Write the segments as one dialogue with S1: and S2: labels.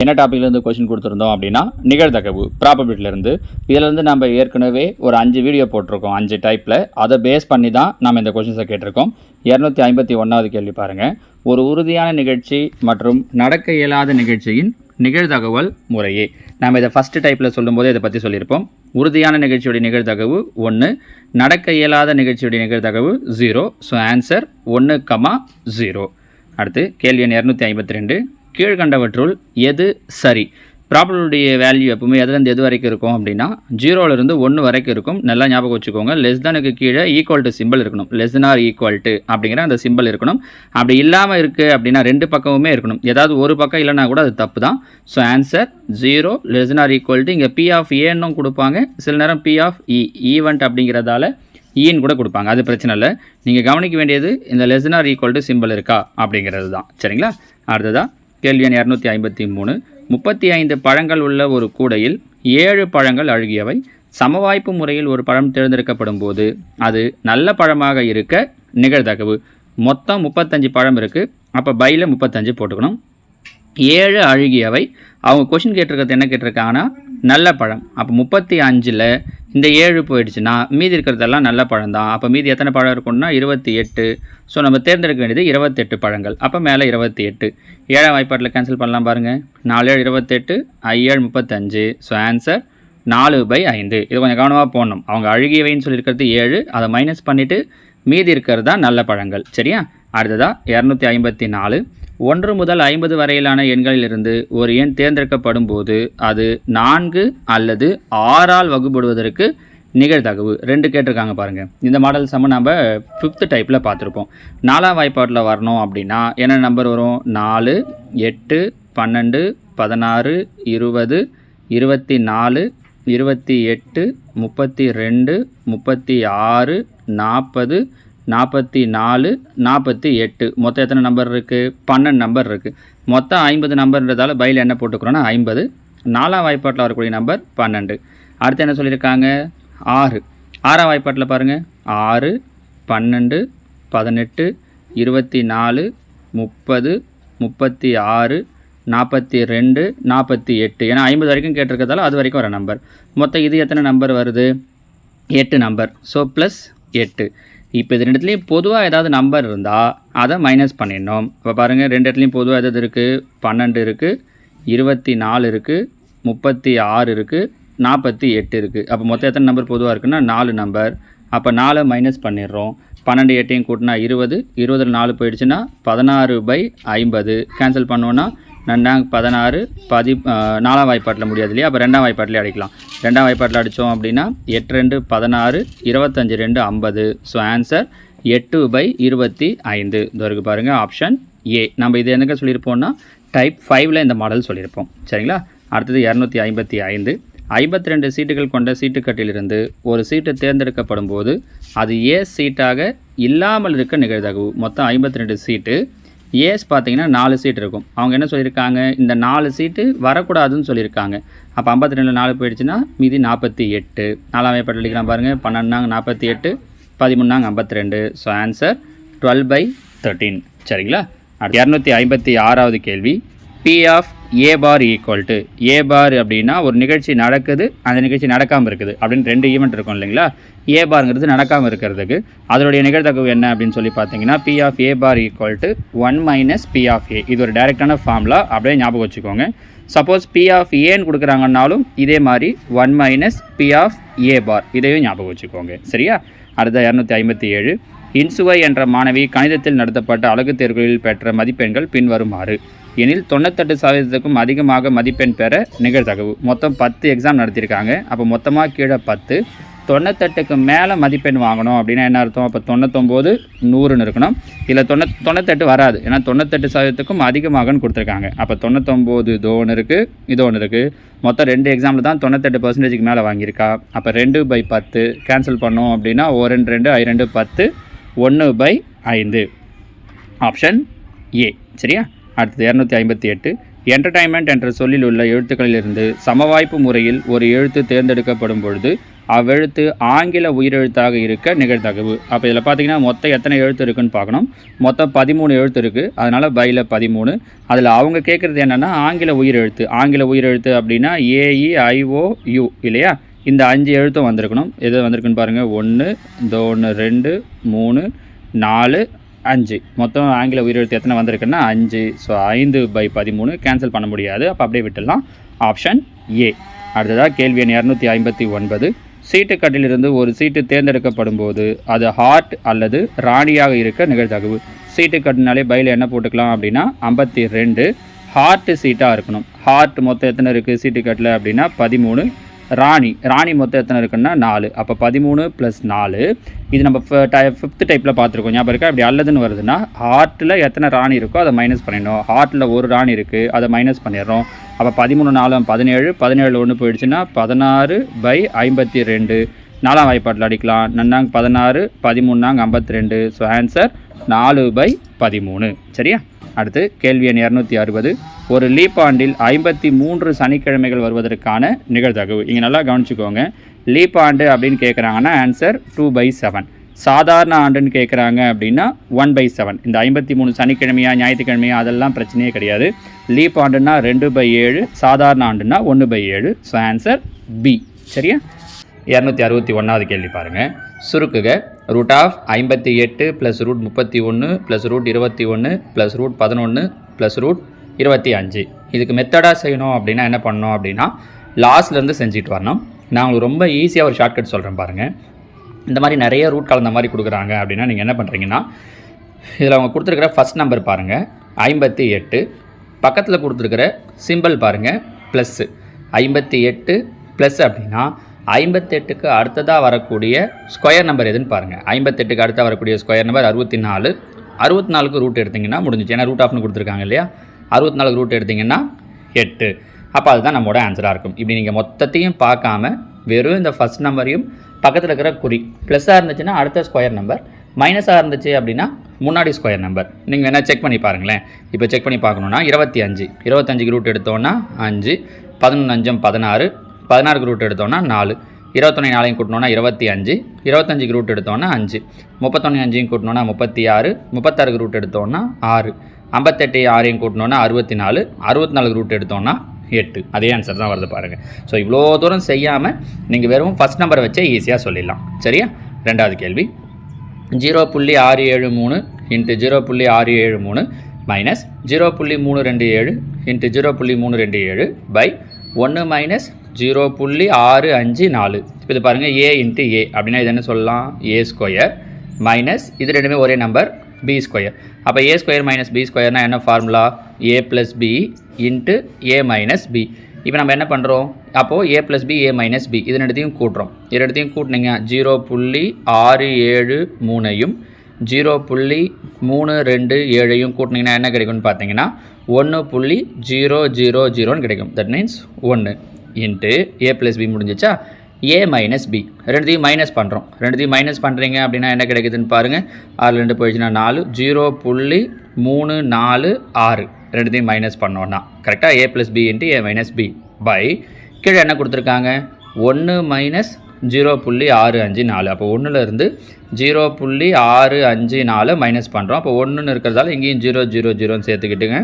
S1: என்ன டாப்பிக்லேருந்து கொஸ்டின் கொடுத்துருந்தோம் அப்படின்னா நிகழ்தகவு ப்ராபபிலிட்டிலேருந்து. இதிலேருந்து நம்ம ஏற்கனவே ஒரு 5 வீடியோ போட்டிருக்கோம் 5 டைப்பில். அதை பேஸ் பண்ணி தான் நம்ம இந்த கொஸ்டின்ஸை கேட்டிருக்கோம். 251வது கேள்வி பாருங்கள். ஒரு உறுதியான நிகழ்ச்சி மற்றும் நடக்க இயலாத நிகழ்ச்சியின் நிகழ்தகவல் முறையே. நம்ம இதை ஃபஸ்ட்டு டைப்பில் சொல்லும்போது இதை பற்றி சொல்லியிருப்போம். உறுதியான நிகழ்ச்சியுடைய நிகழ்தகவு 1, நடக்க இயலாத நிகழ்ச்சியுடைய நிகழ்தகவு 0. So answer 1,0. அடுத்து கேள்வி எண் 252. கீழ்கண்டவற்றுள் எது சரி? ப்ராபபிலிட்டியுடைய வேல்யூ எப்பவுமே எதுலேருந்து எது வரைக்கும் இருக்கும் அப்படின்னா 0லேருந்து 1 வரைக்கும் இருக்கும். நல்லா ஞாபகம் வச்சுக்கோங்க. லெஸ் தானுக்கு கீழே ஈக்குவல் டு சிம்பிள் இருக்கணும். Less than or equal to அப்படிங்கிற அந்த சிம்பிள் இருக்கணும். அப்படி இல்லாமல் இருக்குது அப்படின்னா 2 பக்கமுமே இருக்கணும். ஏதாவது ஒரு பக்கம் இல்லைனா கூட அது தப்பு தான். So answer 0 less than or equal to. இங்கே பி ஆஃப் ஏன்னும் கொடுப்பாங்க, சில நேரம் பி ஆஃப் ஈவெண்ட் அப்படிங்கிறதால ஈன்னு கூட கொடுப்பாங்க. அது பிரச்சனை இல்லை. நீங்கள் கவனிக்க வேண்டியது இந்த less than or equal to simple இருக்கா அப்படிங்கிறது தான். சரிங்களா? அடுத்ததாக கேள்வி எண் 253. 35 பழங்கள் உள்ள ஒரு கூடையில் 7 பழங்கள் அழுகியவை. சமவாய்ப்பு முறையில் ஒரு பழம் தேர்ந்தெடுக்கப்படும் போது அது நல்ல பழமாக இருக்க நிகழ்தகவு. மொத்தம் 35 பழம் இருக்குது. அப்போ பையில் 35 போட்டுக்கணும். 7 அழுகியவை. அவங்க கொஷின் கேட்டிருக்கிறது என்ன கேட்டிருக்காங்கன்னா நல்ல பழம். அப்போ 35ல் இந்த 7 போயிடுச்சுன்னா மீதி இருக்கிறதெல்லாம் நல்ல பழம் தான். அப்போ மீதி எத்தனை பழம் இருக்குன்னா 28. ஸோ நம்ம தேர்ந்தெடுக்க வேண்டியது 28 பழங்கள். அப்போ மேலே 28. 7ஆம் வாய்ப்பாட்டில் கேன்சல் பண்ணலாம் பாருங்கள். 4 7 28, 5 7 35. So answer 4/5. இது கொஞ்சம் கவனமாக போடணும். அவங்க அழுகியவைன்னு சொல்லியிருக்கிறது 7, அதை மைனஸ் பண்ணிவிட்டு மீதி இருக்கிறது தான் நல்ல பழங்கள். சரியா? அடுத்ததாக 254. 1 முதல் 50 வரையிலான எண்களிலிருந்து ஒரு எண் தேர்ந்தெடுக்கப்படும் போது அது 4 அல்லது 6ஆல் வகுப்படுவதற்கு நிகழ்தகவு. 2 கேட்டிருக்காங்க பாருங்கள். இந்த மாடல் சம்ம நம்ம 5th டைப்பில் பார்த்துருப்போம். 4ஆம் வாய்ப்பாட்டில் வரணும் அப்படின்னா என்ன நம்பர் வரும்? 4 8 12 16 20 24 28 32 36 40 44 48. மொத்தம் எத்தனை நம்பர் இருக்குது? 12 நம்பர் இருக்குது. மொத்தம் 50 நம்பர்ன்றதால பையில் என்ன போட்டுக்கிறோன்னா 50. 4ஆம் வாய்ப்பாட்டில் வரக்கூடிய நம்பர் 12. அடுத்து என்ன சொல்லியிருக்காங்க? 6. 6ஆம் வாய்ப்பாட்டில் பாருங்கள். 6 12 18 24 30 36 42 48. ஏன்னா 50 வரைக்கும் கேட்டிருக்கிறதால அது வரைக்கும் வர நம்பர். மொத்தம் இது எத்தனை நம்பர் வருது? 8 நம்பர். So plus 8. இப்போ இது 2 இடத்துலையும் பொதுவாக ஏதாவது நம்பர் இருந்தால் அதை மைனஸ் பண்ணிடணும். இப்போ பாருங்கள், 2 இடத்துலையும் பொதுவாக எதாவது இருக்குது? 12 இருக்குது, 24 இருக்குது, 36 இருக்குது, 48 இருக்குது. அப்போ மொத்தம் எத்தனை நம்பர் பொதுவாக இருக்குன்னா 4 நம்பர். அப்போ 4 மைனஸ் பண்ணிடுறோம். 12 8 கூட்டினா 20. 20ல் 4 போயிடுச்சுன்னா 16/50. கேன்சல் பண்ணோன்னா 16 4ஆம் வாய்ப்பாட்டில் முடியாது இல்லையா? அப்போ 2ஆம் வாய்ப்பாட்டிலே அடிக்கலாம். 2ஆம் வாய்ப்பாட்டில் அடித்தோம் அப்படின்னா 8 2 16 25 2 50. So answer 8/25. இதற்கு பாருங்கள் ஆப்ஷன் ஏ. நம்ம இது என்னங்க சொல்லியிருப்போம்னா டைப் 5ல் இந்த மாடல் சொல்லியிருப்போம். சரிங்களா? அடுத்தது 255. 52 சீட்டுகள் கொண்ட சீட்டுக்கட்டிலிருந்து ஒரு சீட்டு தேர்ந்தெடுக்கப்படும் போது அது ஏ சீட்டாக இல்லாமல் இருக்க நிகழ்தகவு. மொத்தம் 52 சீட்டு. ஏஸ் பார்த்தீங்கன்னா 4 சீட் இருக்கும். அவங்க என்ன சொல்லியிருக்காங்க? இந்த 4 சீட்டு வரக்கூடாதுன்னு சொல்லியிருக்காங்க. அப்போ 52ல் 4 போயிடுச்சுன்னா மீதி 48. 4ஆம் வாய்ப்பாட்டில் அடிக்கலாம் பாருங்கள். 12 48, 13 52. So answer 12/13. சரிங்களா? 256வது கேள்வி. P of A bar equal to. A bar அப்படின்னா ஒரு நிகழ்ச்சி நடக்குது, அந்த நிகழ்ச்சி நடக்காமல் இருக்குது அப்படின்னு 2 ஈவெண்ட் இருக்கும் இல்லைங்களா? ஏ பார்ங்கிறது நடக்காமல் இருக்கிறதுக்கு அதனுடைய நிகழ்தகவு என்ன அப்படின்னு சொல்லி பார்த்தீங்கன்னா P of A bar equal to 1 minus P of A. இது ஒரு டைரெக்டான ஃபார்முலா, அப்படியே ஞாபகம் வச்சுக்கோங்க. சப்போஸ் பி ஆஃப் ஏன்னு கொடுக்குறாங்கன்னாலும் இதே மாதிரி 1 மைனஸ் பி ஆஃப் ஏ பார், இதையும் ஞாபகம் வச்சுக்கோங்க. சரியா? அடுத்த 257. இன்சுவை என்ற மாணவி கணிதத்தில் நடத்தப்பட்ட அழகு தேர்வுகளில் பெற்ற மதிப்பெண்கள் பின்வருமாறு எனில் 98% அதிகமாக மதிப்பெண் பெற நிகழ்தகவு. மொத்தம் 10 எக்ஸாம் நடத்தியிருக்காங்க. அப்போ மொத்தமாக கீழே 10. 98க்கு மேலே மதிப்பெண் வாங்கணும் அப்படின்னா என்ன அர்த்தம்? அப்போ 99 100ன்னு இருக்கணும். இல்லை 98 வராது, ஏன்னா 98%க்கும் அதிகமாகன்னு கொடுத்துருக்காங்க. அப்போ 99 இதோ ஒன்று இருக்குது, இதோ ஒன்று இருக்குது. மொத்தம் 2 எக்ஸாமில் தான் 98%க்கு மேலே வாங்கியிருக்கா. அப்போ 2/10 கேன்சல் பண்ணோம் அப்படின்னா 1 2 2 I 2 10 1/5. Option A. சரியா? அடுத்தது 258. என்டர்டைன்மெண்ட் என்ற சொல்லில் உள்ள எழுத்துக்களிலிருந்து சமவாய்ப்பு முறையில் ஒரு எழுத்து தேர்ந்தெடுக்கப்படும் பொழுது அவ்வெழுத்து ஆங்கில உயிரெழுத்தாக இருக்க நிகழ்தகவு. அப்போ இதில் பார்த்தீங்கன்னா மொத்தம் எத்தனை எழுத்து இருக்குன்னு பார்க்கணும். மொத்தம் 13 எழுத்து இருக்குது. அதனால் பையில் 13. அதில் அவங்க கேட்குறது என்னென்னா ஆங்கில உயிரெழுத்து. ஆங்கில உயிரெழுத்து அப்படின்னா AEIOU இல்லையா? இந்த 5 எழுத்தும் வந்திருக்கணும். எது வந்திருக்குன்னு பாருங்கள். 1 1 2 3 4 5. மொத்தம் ஆங்கில உயிரெழுத்து எத்தனை வந்திருக்குன்னா 5. ஸோ 5/13 கேன்சல் பண்ண முடியாது. அப்போ அப்படியே விட்டுடலாம். Option A. அடுத்ததாக கேள்வி எண் 259. சீட்டுக்கட்டிலிருந்து ஒரு சீட்டு தேர்ந்தெடுக்கப்படும் போது அது ஹார்ட் அல்லது ராணியாக இருக்க நிகழ்தகவு. சீட்டுக்கட்டினாலே பையில் என்ன போட்டுக்கலாம் அப்படின்னா 52. ஹார்ட் சீட்டாக இருக்கணும். ஹார்ட் மொத்தம் எத்தனை இருக்குது சீட்டுக்கட்டில் அப்படின்னா 13. ராணி மொத்தம் எத்தனை இருக்குன்னா 4. அப்போ 13 + 4. இது நம்ம 5th டைப்பில் பார்த்துருக்கோம். ஞாபகம் இருக்கா? இப்படி அல்லதுன்னு வருதுன்னா ஹார்ட்டில் எத்தனை ராணி இருக்கோ அதை மைனஸ் பண்ணிடணும். ஹார்ட்டில் ஒரு ராணி இருக்குது, அதை மைனஸ் பண்ணிடுறோம். அப்போ 13 4 17. 17 1 போயிடுச்சுன்னா 16/52. 4ஆம் வாய்ப்பாட்டில் அடிக்கலாம். நன்னாங்க 16, 13 52. So answer 4/13. சரியா? அடுத்து கேள்வி எண் 260. ஒரு லீப் ஆண்டில் 53 சனிக்கிழமைகள் வருவதற்கான நிகழ்தகவு. இங்கே நல்லா கவனிச்சுக்கோங்க. லீப் ஆண்டு அப்படின்னு கேட்குறாங்கன்னா ஆன்சர் 2/7. சாதாரண ஆண்டுன்னு கேட்குறாங்க அப்படின்னா 1/7. இந்த 53 சனிக்கிழமையா ஞாயிற்றுக்கிழமையா அதெல்லாம் பிரச்சனையே கிடையாது. லீப் ஆண்டுன்னா 2/7, சாதாரண ஆண்டுன்னா 1/7. So answer B. சரியா? 261வது கேள்வி பாருங்கள். சுருக்குக √58 + √31 + √21 + √11 + √25. இதுக்கு மெத்தடாக செய்யணும் அப்படின்னா என்ன பண்ணணும் அப்படின்னா லாஸ்ட்லேருந்து செஞ்சுட்டு வரணும். நான் உங்களுக்கு ரொம்ப ஈஸியாக ஒரு ஷார்ட்கட் சொல்கிறேன் பாருங்கள். இந்த மாதிரி நிறைய ரூட் கலந்த மாதிரி கொடுக்குறாங்க அப்படின்னா நீங்கள் என்ன பண்ணுறீங்கன்னா இதில் அவங்க கொடுத்துருக்கிற ஃபஸ்ட் நம்பர் பாருங்கள் 58. பக்கத்தில் கொடுத்துருக்கிற சிம்பிள் பாருங்கள் ப்ளஸ்ஸு. 58 ப்ளஸ் அப்படின்னா 58க்கு அடுத்ததாக வரக்கூடிய ஸ்கொயர் நம்பர் எதுன்னு பாருங்கள். 58க்கு அடுத்ததாக வரக்கூடிய ஸ்கொயர் நம்பர் 64. 64க்கு ரூட் எடுத்திங்கன்னா முடிஞ்சிச்சு. ஏன்னா ரூட் ஆஃப்னு கொடுத்துருக்காங்க இல்லையா? 64க்கு ரூட் எடுத்திங்கன்னா 8. அப்போ அதுதான் நம்மளோட ஆன்சராக இருக்கும். இப்படி நீங்கள் மொத்தத்தையும் பார்க்காம வெறும் இந்த ஃபஸ்ட் நம்பரையும் பக்கத்தில் இருக்கிற குறி ப்ளஸ்ஸாக இருந்துச்சுன்னா அடுத்த ஸ்கொயர் நம்பர், மைனஸாக இருந்துச்சு அப்படின்னா முன்னாடி ஸ்கொயர் நம்பர். நீங்கள் வேணால் செக் பண்ணி பாருங்களேன். இப்போ செக் பண்ணி பார்க்கணுன்னா 25. 25க்கு ரூட் எடுத்தோன்னா 5. 11 5 16. 16க்கு ரூட் எடுத்தோன்னா 4. 21 4 கூட்டினோன்னா 25. 25க்கு ரூட் எடுத்தோன்னா 5. 31 5 கூட்டினோன்னா 36. 36க்கு ரூட் எடுத்தோன்னா 6. 58 6 கூட்டினோன்னா 64. 64க்கு ரூட் எடுத்தோன்னா 8. அதே ஆன்சர் தான் வருது பாருங்கள். ஸோ இவ்வளோ தூரம் செய்யாமல் நீங்கள் வெறும் ஃபஸ்ட் நம்பரை வச்சே ஈஸியாக சொல்லிடலாம். சரியா? ரெண்டாவது கேள்வி 0.673 × 0.673 மைனஸ் 0.327 × 0.327 பை 1 மைனஸ் 0.654. இப்போ இது பாருங்கள் A × A அப்படின்னா இது என்ன சொல்லலாம்? A² மைனஸ் இது ரெண்டுமே ஒரே நம்பர் B². அப்போ A² மைனஸ் B² என்ன formula? A + B × A - B. இப்போ நம்ம என்ன பண்ணுறோம்? அப்போது A + B A - B இது ரெண்டுத்தையும் கூட்டுறோம். இது ரெண்டுத்தையும் கூட்டினீங்க 0.673ஐயும் 0.327ஐயும் கூட்டினீங்கன்னா என்ன கிடைக்கும்னு பார்த்தீங்கன்னா 1.000 கிடைக்கும். தட் மீன்ஸ் 1 × A + B முடிஞ்சிச்சா? A - B ரெண்டுத்தையும் மைனஸ் பண்ணுறோம். ரெண்டுத்தையும் மைனஸ் பண்ணுறீங்க அப்படின்னா என்ன கிடைக்குதுன்னு பாருங்கள். 6 2 போயிடுச்சுன்னா 4. 0.346 ரெண்டுத்தையும் மைனஸ் பண்ணோன்னா கரெக்டாக A + B × A - B by கீழே என்ன கொடுத்துருக்காங்க? 1 மைனஸ் 0.654. அப்போ 1லேருந்து 0.654 மைனஸ் பண்ணுறோம். அப்போ 1ன்னு இருக்கிறதால இங்கேயும் 000 சேர்த்துக்கிட்டுங்க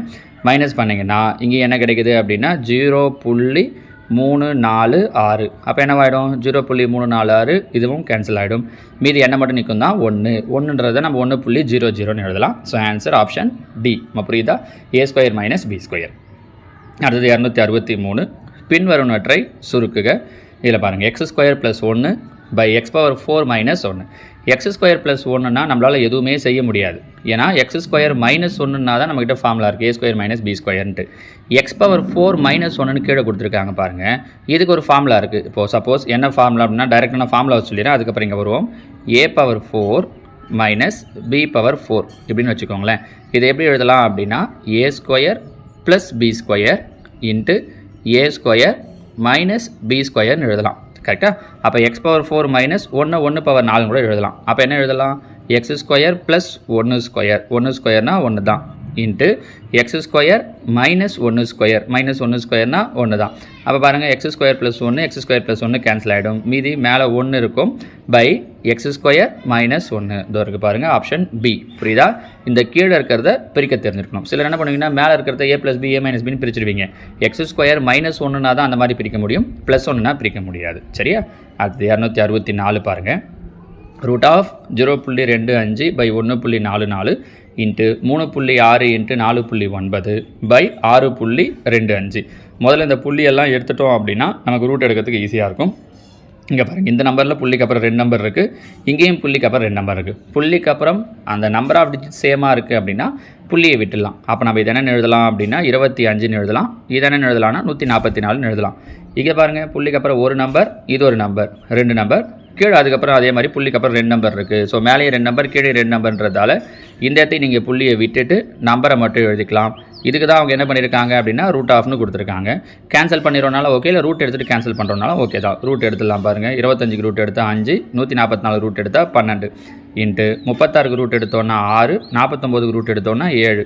S1: மைனஸ் பண்ணிங்கன்னா இங்கேயும் என்ன கிடைக்குது அப்படின்னா 0.346. அப்போ என்னவாயிடும்? 0.346 இதுவும் கேன்சல் ஆகிடும். மீதி என்ன மட்டும் நிற்கும் தான் 1ன்றதை நம்ம 1.00ன்னு எழுதலாம். So answer option D. நம்ம புரியுதா? A² - B². அடுத்தது 263. பின்வருவனவற்றை சுருக்குக. இதில் பாருங்கள் x² + 1 பை x⁴ - 1. x² + 1ன்னா நம்மளால் எதுவுமே செய்ய முடியாது. ஏன்னா x² - 1ன்னா தான் நம்மகிட்ட ஃபார்முலா இருக்குது A² - B²ன்ட்டு. x⁴ - 1ன்னு கீழே கொடுத்துருக்காங்க பாருங்கள். இதுக்கு ஒரு ஃபார்முலா இருக்குது. இப்போது சப்போஸ் என்ன ஃபார்முலா அப்படின்னா டைரெக்டான ஃபார்முலா சொல்லிடுறேன். அதுக்கப்புறம் இங்கே வருவோம். A⁴ - B⁴ இப்படின்னு வச்சுக்கோங்களேன். இதை எப்படி எழுதலாம் அப்படின்னா A² + B² × A² - B²ன்னு எழுதலாம். கரெக்டாக? அப்போ x⁴ - 1 1/4 கூட எழுதலாம். அப்போ என்ன எழுதலாம்? x² + 1². 1² 1 தான். Into X square minus 1 square minus 1 ஸ்கொயர்னா 1 தான். அப்போ பாருங்கள் X square plus 1 X square plus 1 cancel ஆகிடும். மீதி மேலே 1 இருக்கும் பை எக்ஸ் ஸ்கொயர் மைனஸ் 1 இதோ இருக்குது பாருங்கள் ஆப்ஷன் பி. புரியுதா? இந்த கீழே இருக்கிறத பிரிக்க தெரிஞ்சிருக்கணும். சிலர் என்ன பண்ணுவீங்கன்னா மேலே இருக்கிறத ஏ plus B A minus pin பிரிச்சிருவீங்க. X square minus 1னா தான் அந்த மாதிரி பிரிக்க முடியும், ப்ளஸ் 1னா பிரிக்க முடியாது. சரியா? அடுத்து 264 பாருங்கள். Root of 0.25 by 1.44 into 3.6 into 4.9 by 6.25. முதல்ல இந்த புள்ளியெல்லாம் எடுத்துட்டோம் அப்படின்னா நமக்கு ரூட் எடுக்கிறதுக்கு ஈஸியாக இருக்கும். இங்கே பாருங்கள், இந்த நம்பரில் புள்ளிக்கு அப்புறம் 2 நம்பர் இருக்குது, இங்கேயும் புள்ளிக்கு அப்புறம் 2 நம்பர் இருக்குது. புள்ளிக்கு அப்புறம் அந்த நம்பர் ஆஃப் டிஜிட் சேமாக இருக்குது அப்படின்னா புள்ளியை விட்டுடலாம். அப்போ நம்ம இதை என்ன எழுதலாம் அப்படின்னா 25ன்னு எழுதலாம். இதை என்ன எழுதலாம்னா 144ன்னு எழுதலாம். இங்கே பாருங்கள், புள்ளிக்கு அப்புறம் ஒரு நம்பர், இது ஒரு நம்பர், 2 நம்பர், கீழே அதுக்கப்புறம் அதே மாதிரி புள்ளிக்கு அப்புறம் 2 நம்பர் இருக்குது. ஸோ மேலே 2 நம்பர் கீழே 2 நம்பர்ன்றதால இந்த இடத்தை நீங்கள் புள்ளியை விட்டுட்டு நம்பரை மட்டும் எழுதிக்கலாம். இதுக்கு தான் அவங்க என்ன பண்ணியிருக்காங்க அப்படின்னா ரூட் ஆஃப்னு கொடுத்துருக்காங்க. கேன்சல் பண்ணிடுறோனால ஓகே, இல்லை ரூட் எடுத்துகிட்டு கேன்சல் பண்ணுறோனால ஓகே தான். ரூட் எடுத்துடலாம் பாருங்கள். 25க்கு ரூட் எடுத்தால் 5, 144 ரூட் எடுத்தால் 12 இன்ட்டு 36க்கு ரூட் எடுத்தோன்னா 6, 49க்கு ரூட் எடுத்தோன்னா 7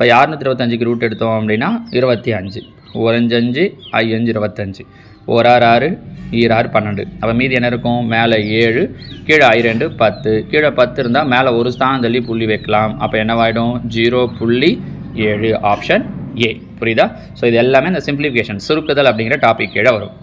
S1: பை 625க்கு ரூட் எடுத்தோம் அப்படின்னா 25. 1 5 5 25 1 6 6 6 12. அப்போ மீதி என்ன இருக்கும்? மேலே 7, கீழே 2 10, கீழே 10 இருந்தால் மேலே ஒரு ஸ்தானம் தள்ளி புள்ளி வைக்கலாம். அப்போ என்னவாயிடும்? 0.7 ஆப்ஷன் ஏ. புரியுதா? ஸோ இது எல்லாமே இந்த சிம்பிளிஃபிகேஷன் சுருக்குதல் அப்படிங்கிற டாபிக் கீழே வரும்.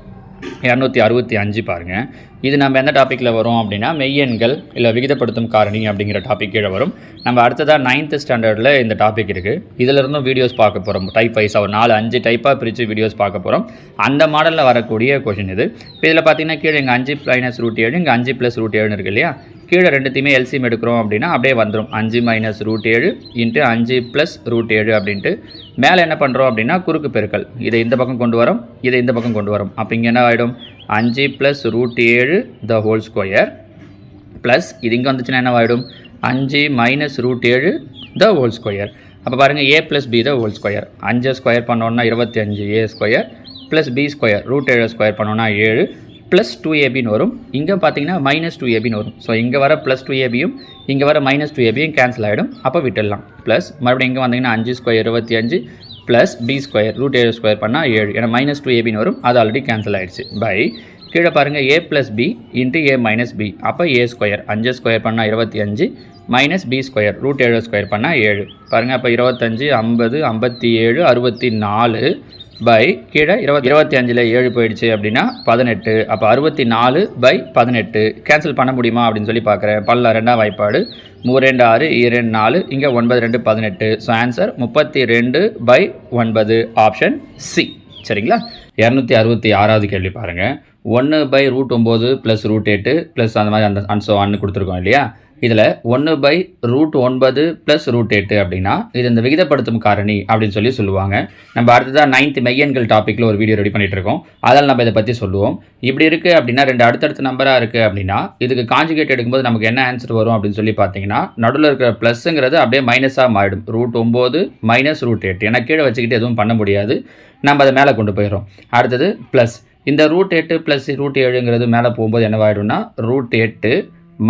S1: 265 பாருங்கள். இது நம்ம எந்த டாப்பிக்கில் வரும் அப்படின்னா மெய்யெண்கள் இல்லை விகிதப்படுத்தும் காரணி அப்படிங்கிற டாபிக் கீழே வரும். நம்ம அடுத்ததாக 9th ஸ்டாண்டர்டில் இந்த டாபிக் இருக்குது. இதிலிருந்தும் வீடியோஸ் பார்க்க போகிறோம். டைப் வைஸாக ஒரு 4-5 டைப்பாக பிரித்து வீடியோஸ் பார்க்க போகிறோம். அந்த மாடலில் வரக்கூடிய கொஷின் இது. இப்போ இதில் பார்த்தீங்கன்னா கீழே இங்கே 5 மைனஸ் ரூட் 7, இங்கே 5 + ரூட் 7 இருக்குது இல்லையா? கீழே ரெண்டுத்தையுமே எல்சிஎம் எடுக்கிறோம் அப்படின்னா அப்படியே வந்துடும். 5 மைனஸ் ரூட் 7 இன்ட்டு 5 + ரூட் 7 அப்படின்ட்டு. மேலே என்ன பண்ணுறோம் அப்படின்னா குறுக்கு பெருக்கல். இதை இந்த பக்கம் கொண்டு வரோம், இதை இந்த பக்கம் கொண்டு வரோம். அப்போ இங்கே என்ன ஆகிடும்? 5 + root 7 the whole square plus இது இங்கே வந்துச்சுன்னா என்ன ஆகிடும்? 5 minus root 7 the whole square. அப்போ பாருங்கள் a + b the whole square. 5 square பண்ணோன்னா 25a square plus b square root 7 square பண்ணோன்னா 7 ப்ளஸ் 2abன்னு வரும். இங்கே பார்த்தீங்கன்னா மைனஸ் 2abன்னு வரும். ஸோ இங்கே வர ப்ளஸ் 2abயும் இங்கே வர மைனஸ் 2abயும் கேன்சல் ஆகிடும். அப்போ விட்டுடலாம். ப்ளஸ் மறுபடியும் இங்கே வந்தீங்கன்னா 5 square 25 plus b square root 7 square பண்ணால் 7. ஏன்னா மைனஸ் 2abன்னு வரும், அது ஆல்ரெடி கேன்சல் ஆகிடுச்சு. பை கீழே பாருங்கள் a + b into a minus b. அப்போ a ஸ்கொயர் 5 ஸ்கொயர் பண்ணால் 25 minus b square root 7 square பண்ணால் 7. பாருங்கள், அப்போ 25 50 57 64 பை கீழே 25ல் 7 போயிடுச்சு அப்படின்னா 18. அப்போ 64 பை 18 கேன்சல் பண்ண முடியுமா அப்படின்னு சொல்லி பார்க்குறேன். 2ஆம் வாய்ப்பாடு 3 2 6 2 4 இங்கே 9 2 18. So answer 32 by 9 option C. சரிங்களா? 266வது கேள்வி பாருங்கள். 1 by root 9 plus root 8 plus அந்த மாதிரி அந்த அன்சோ அன்னு கொடுத்துருக்கோம் இல்லையா? இதில் 1 பை ரூட் 9 ப்ளஸ் ரூட் 8 அப்படின்னா இது இந்த விகிதப்படுத்தும் காரணி அப்படின்னு சொல்லி சொல்லுவாங்க. நம்ம அடுத்ததாக 9th மெய்யெண்கள் டாப்பிக்கில் ஒரு வீடியோ ரெடி பண்ணிகிட்டு இருக்கோம். அதில் நம்ம இதை பற்றி சொல்லுவோம். இப்படி இருக்குது அப்படின்னா 2 அடுத்தடுத்த நம்பராக இருக்குது அப்படின்னா இதுக்கு காஞ்சுகேட் எடுக்கும்போது நமக்கு என்ன ஆன்சர் வரும் அப்படின்னு சொல்லி பார்த்தீங்கன்னா நடுவில் இருக்கிற ப்ளஸ்ஸுங்கிறது அப்படியே மைனஸாக மாறிடும். Root 9 minus root 8. ஏன்னா கீழே வச்சுக்கிட்டு எதுவும் பண்ண முடியாது, நம்ம அதை மேலே கொண்டு போயிடும். அடுத்தது ப்ளஸ் இந்த ரூட் 8 ப்ளஸ் ரூட் 7ங்கிறது மேலே போகும்போது என்னவாயிடும்னா ரூட் 8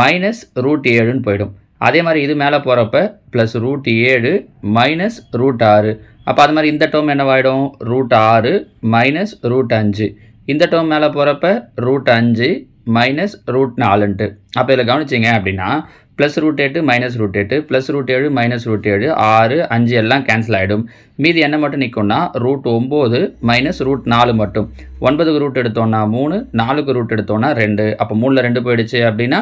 S1: மைனஸ் ரூட் 7ன்னு போயிடும். அதே மாதிரி இது மேலே போகிறப்ப ப்ளஸ் ரூட் 7 மைனஸ் ரூட் 6. அப்போ அது மாதிரி இந்த டேர்ம் என்னவாயிடும்? Root 6 minus root 5. இந்த டேர்ம் மேலே போகிறப்ப ரூட் 5 மைனஸ் ரூட் 4ன்ட்டு. அப்போ இதில் கவனிச்சிங்க அப்படின்னா plus root 8 minus root 8 plus root 7 minus root 7 6 5 எல்லாம் கேன்சல் ஆகிடும். மீதி என்ன மட்டும் நிற்கும்னா ரூட் 9 மைனஸ் ரூட் 4 மட்டும். 9க்கு ரூட் எடுத்தோன்னா 3, 4க்கு ரூட் எடுத்தோன்னா 2. அப்போ 3ல் 2 போயிடுச்சு அப்படின்னா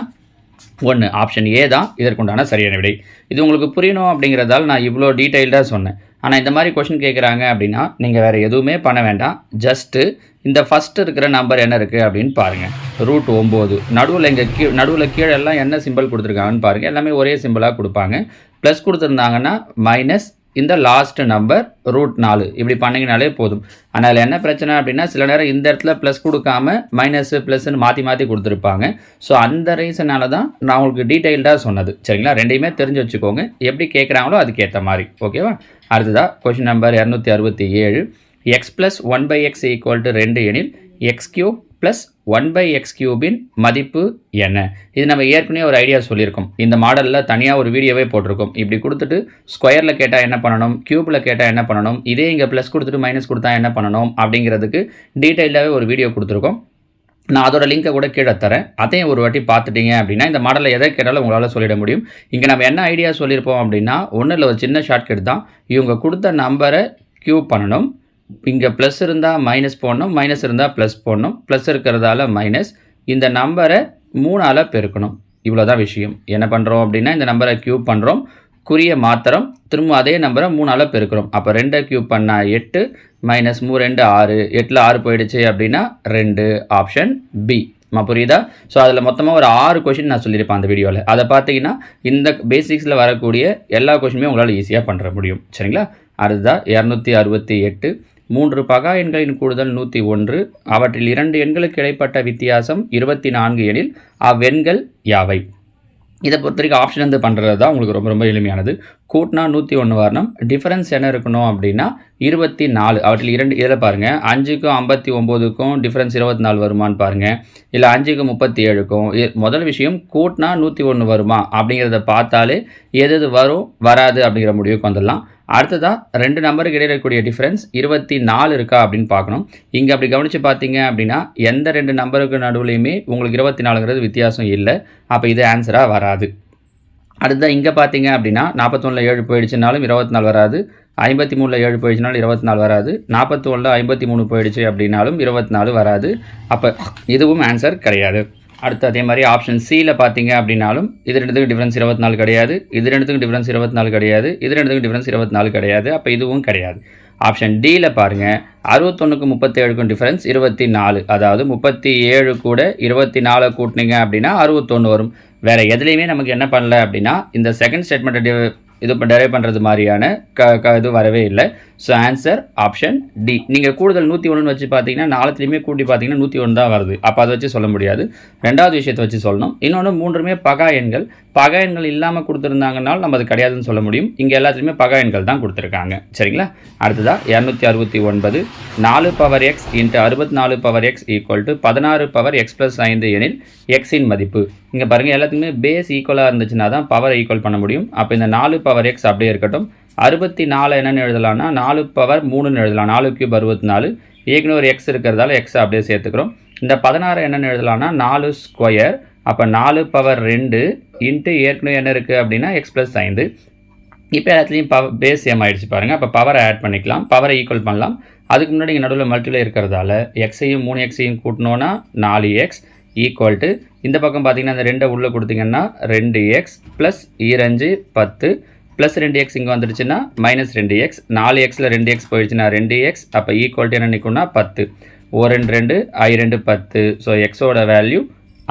S1: 1. ஆப்ஷன் ஏ தான் இதற்குண்டான சரியான விடை. இது உங்களுக்கு புரியணும் அப்படிங்கிறதால நான் இவ்வளோ டீட்டெயில்டாக சொன்னேன். ஆனால் இந்த மாதிரி கொஷின் கேட்குறாங்க அப்படின்னா நீங்கள் வேறு எதுவுமே பண்ண வேண்டாம். ஜஸ்ட்டு இந்த ஃபஸ்ட்டு இருக்கிற நம்பர் என்ன இருக்குது அப்படின்னு பாருங்கள். ரூட் 9 நடுவில் இங்கே நடுவில் கீழே எல்லாம் என்ன சிம்பிள் கொடுத்துருக்காங்கன்னு பாருங்கள். எல்லாமே ஒரே சிம்பிளாக கொடுப்பாங்க. ப்ளஸ் கொடுத்துருந்தாங்கன்னா மைனஸ் இந்த லாஸ்ட் நம்பர் ரூட் 4 இப்படி பண்ணிங்கனாலே போதும். ஆனால் என்ன பிரச்சனை அப்படின்னா சில நேரம் இந்த இடத்துல ப்ளஸ் கொடுக்காம மைனஸ் ப்ளஸ்ன்னு மாற்றி கொடுத்துருப்பாங்க. ஸோ அந்த ரீசனால தான் நான் உங்களுக்கு டீட்டெயில்டாக சொன்னது. சரிங்களா? ரெண்டையுமே தெரிஞ்சு வச்சுக்கோங்க. எப்படி கேட்குறாங்களோ அதுக்கேற்ற மாதிரி. ஓகேவா? அடுத்ததாக கொஷின் நம்பர் 267. x + 1/x = 2 எனில் எக்ஸ் கியூப் ப்ளஸ் 1/x கியூபின் மதிப்பு என்ன? இது நம்ம ஏற்கனவே ஒரு ஐடியா சொல்லியிருக்கோம். இந்த மாடலில் தனியாக ஒரு வீடியோவே போட்டிருக்கோம். இப்படி கொடுத்துட்டு ஸ்கொயரில் கேட்டால் என்ன பண்ணணும், கியூப்பில் கேட்டால் என்ன பண்ணணும், இதே இங்கே ப்ளஸ் கொடுத்துட்டு மைனஸ் கொடுத்தா என்ன பண்ணணும் அப்படிங்கிறதுக்கு டீட்டெயிலாகவே ஒரு வீடியோ கொடுத்துருக்கோம். நான் அதோட லிங்கை கூட கீழே தரேன். அதையும் ஒரு வாட்டி பார்த்துட்டீங்க அப்படின்னா இந்த மாடலில் எதை கேட்டாலும் உங்களால் சொல்லிட முடியும். இங்கே நம்ம என்ன ஐடியா சொல்லியிருப்போம் அப்படின்னா ஒன்றும் இல்லை, ஒரு சின்ன ஷார்ட்கட் தான். இவங்க கொடுத்த நம்பரை கியூப் பண்ணணும். இங்கே ப்ளஸ் இருந்தால் மைனஸ் போடணும், மைனஸ் இருந்தால் ப்ளஸ் போடணும், ப்ளஸ் இருக்கிறதால மைனஸ். இந்த நம்பரை 3ஆல் பெருக்கணும். இவ்வளோதான் விஷயம். என்ன பண்ணுறோம் அப்படின்னா இந்த நம்பரை கியூப் பண்ணுறோம், குறிய மாத்திரம், திரும்ப அதே நம்பரை 3ஆல் பெருக்கிறோம். அப்போ 2 கியூப் பண்ணால் 8 மைனஸ் 3 2 6, 8ல் 6 போயிடுச்சு அப்படின்னா 2, ஆப்ஷன் பி. புரியுதா? ஸோ அதில் மொத்தமாக ஒரு 6 கொஷின் நான் சொல்லியிருப்பேன் அந்த வீடியோவில். அதை பார்த்தீங்கன்னா இந்த பேசிக்ஸில் வரக்கூடிய எல்லா கொஷினுமே உங்களால் ஈஸியாக பண்ணுற முடியும். சரிங்களா? அதுதான் 268. 3 பகா எண்களின் கூடுதல் 101, அவற்றில் 2 எண்களுக்கு இடைப்பட்ட வித்தியாசம் 24 எனில் அவ்வெண்கள் யாவை? இதை பொறுத்த வரைக்கும் ஆப்ஷன் வந்து பண்ணுறது தான் உங்களுக்கு ரொம்ப ரொம்ப எளிமையானது. கூட்டினா 101 வரணும். டிஃபரன்ஸ் என்ன இருக்கணும் அப்படின்னா 24. அவற்றில் 2 இதில் பாருங்கள், 5க்கும் 59க்கும் டிஃபரன்ஸ் 24 வருமானு பாருங்கள், இல்லை 5க்கும் 37க்கும். முதல் விஷயம் கூட்டினா 101 வருமா அப்படிங்கிறத பார்த்தாலே எது வரும் வராது அப்படிங்கிற முடிவுக்கு வந்துடலாம். அடுத்ததாக 2 நம்பருக்கு இடையில இருக்கக்கூடிய டிஃப்ரென்ஸ் 24 இருக்கா அப்படின்னு பார்க்கணும். இங்கே அப்படி கவனித்து பார்த்தீங்க அப்படின்னா எந்த 2 நம்பருக்கு நடுவுலையுமே உங்களுக்கு 24ங்கிறது வித்தியாசம் இல்லை. அப்போ இது ஆன்சராக வராது. அடுத்ததாக இங்கே பார்த்தீங்க அப்படின்னா 41ல் 7 போயிடுச்சுனாலும் 24 வராது, 53ல் 7 போயிடுச்சுனாலும் 24 வராது, 41ல் 53 போயிடுச்சு அப்படின்னாலும் 24 வராது. அப்போ இதுவும் ஆன்சர் கிடையாது. அடுத்து அதே மாதிரி ஆப்ஷன் சியில் பார்த்தீங்க அப்படின்னாலும் இது 2த்துக்கு டிஃப்ரென்ஸ் 24 கிடையாது, இது 2த்துக்கு டிஃப்ரென்ஸ் 24 கிடையாது, இது 2த்துக்கு டிஃப்ரென்ஸ் 24 கிடையாது. அப்போ இதுவும் கிடையாது. ஆப்ஷன் டியில் பாருங்கள், 61க்கும் 37க்கும் டிஃப்ரென்ஸ் 24, அதாவது 37 கூட 24 கூட்டினீங்க அப்படின்னா 61 வரும். வேறு எதுலேயுமே நமக்கு என்ன பண்ணல அப்படின்னா இந்த செகண்ட் ஸ்டேட்மெண்ட்டை இது டெரைவ் பண்ணுறது மாதிரியான இது வரவே இல்லை. So answer option D. நீங்கள் கூடுதல் 101 வச்சு பார்த்தீங்கன்னா நாலுத்துலேயுமே கூட்டி பார்த்தீங்கன்னா 101 தான் வருது. அப்போ அதை வச்சு சொல்ல முடியாது. ரெண்டாவது விஷயத்தை வச்சு சொல்லணும். இன்னொன்று 3மே பகா எண்கள். பகா எண்கள் இல்லாமல் கொடுத்துருந்தாங்கனாலும் நம்ம அது கிடையாதுன்னு சொல்ல முடியும். இங்கே எல்லாத்துலேயுமே பகா எண்கள் தான் கொடுத்துருக்காங்க. சரிங்களா? அடுத்ததாக 269 4 x × 64 x = 16 x + 5 எனில் எக்ஸின் மதிப்பு. இங்கே பாருங்கள், எல்லாத்துக்குமே பேஸ் ஈக்குவலாக இருந்துச்சுன்னா தான் பவர் ஈக்குவல் பண்ண முடியும். அப்போ இந்த 4 x அப்படியே இருக்கட்டும். 64 என்னென்னு எழுதலாம்னா 4/3ன்னு எழுதலாம். 4 ³ 64. ஏற்கனவே ஒரு எக்ஸ் இருக்கிறதால எக்ஸை அப்படியே சேர்த்துக்கிறோம். இந்த 16 என்னென்னு எழுதலாம்னா 4². அப்போ 4/2 இன்ட்டு ஏற்கனவே என்ன இருக்குது அப்படின்னா x + 5. இப்போ எல்லாத்துலேயும் பேஸ் சேம் ஆகிடுச்சு பாருங்கள். அப்போ பவரை ஆட் பண்ணிக்கலாம், பவரை ஈக்குவல் பண்ணலாம். அதுக்கு முன்னாடி இங்கே நடுவில் மல்டிப்ளை இருக்கிறதால எக்ஸையும் 3xையும் கூட்டினோன்னா 4x ஈக்குவல் இந்த பக்கம் பார்த்தீங்கன்னா இந்த 2 உள்ளே கொடுத்தீங்கன்னா 2x + 2 10 ப்ளஸ் 2x இங்கே வந்துடுச்சுன்னா -2x. 4xல் 2x போயிடுச்சுன்னா 2x. அப்போ ஈக்குவல் என்ன நிற்கும்னா 10. 1 2 I 2 10. ஸோ எக்ஸோட வேல்யூ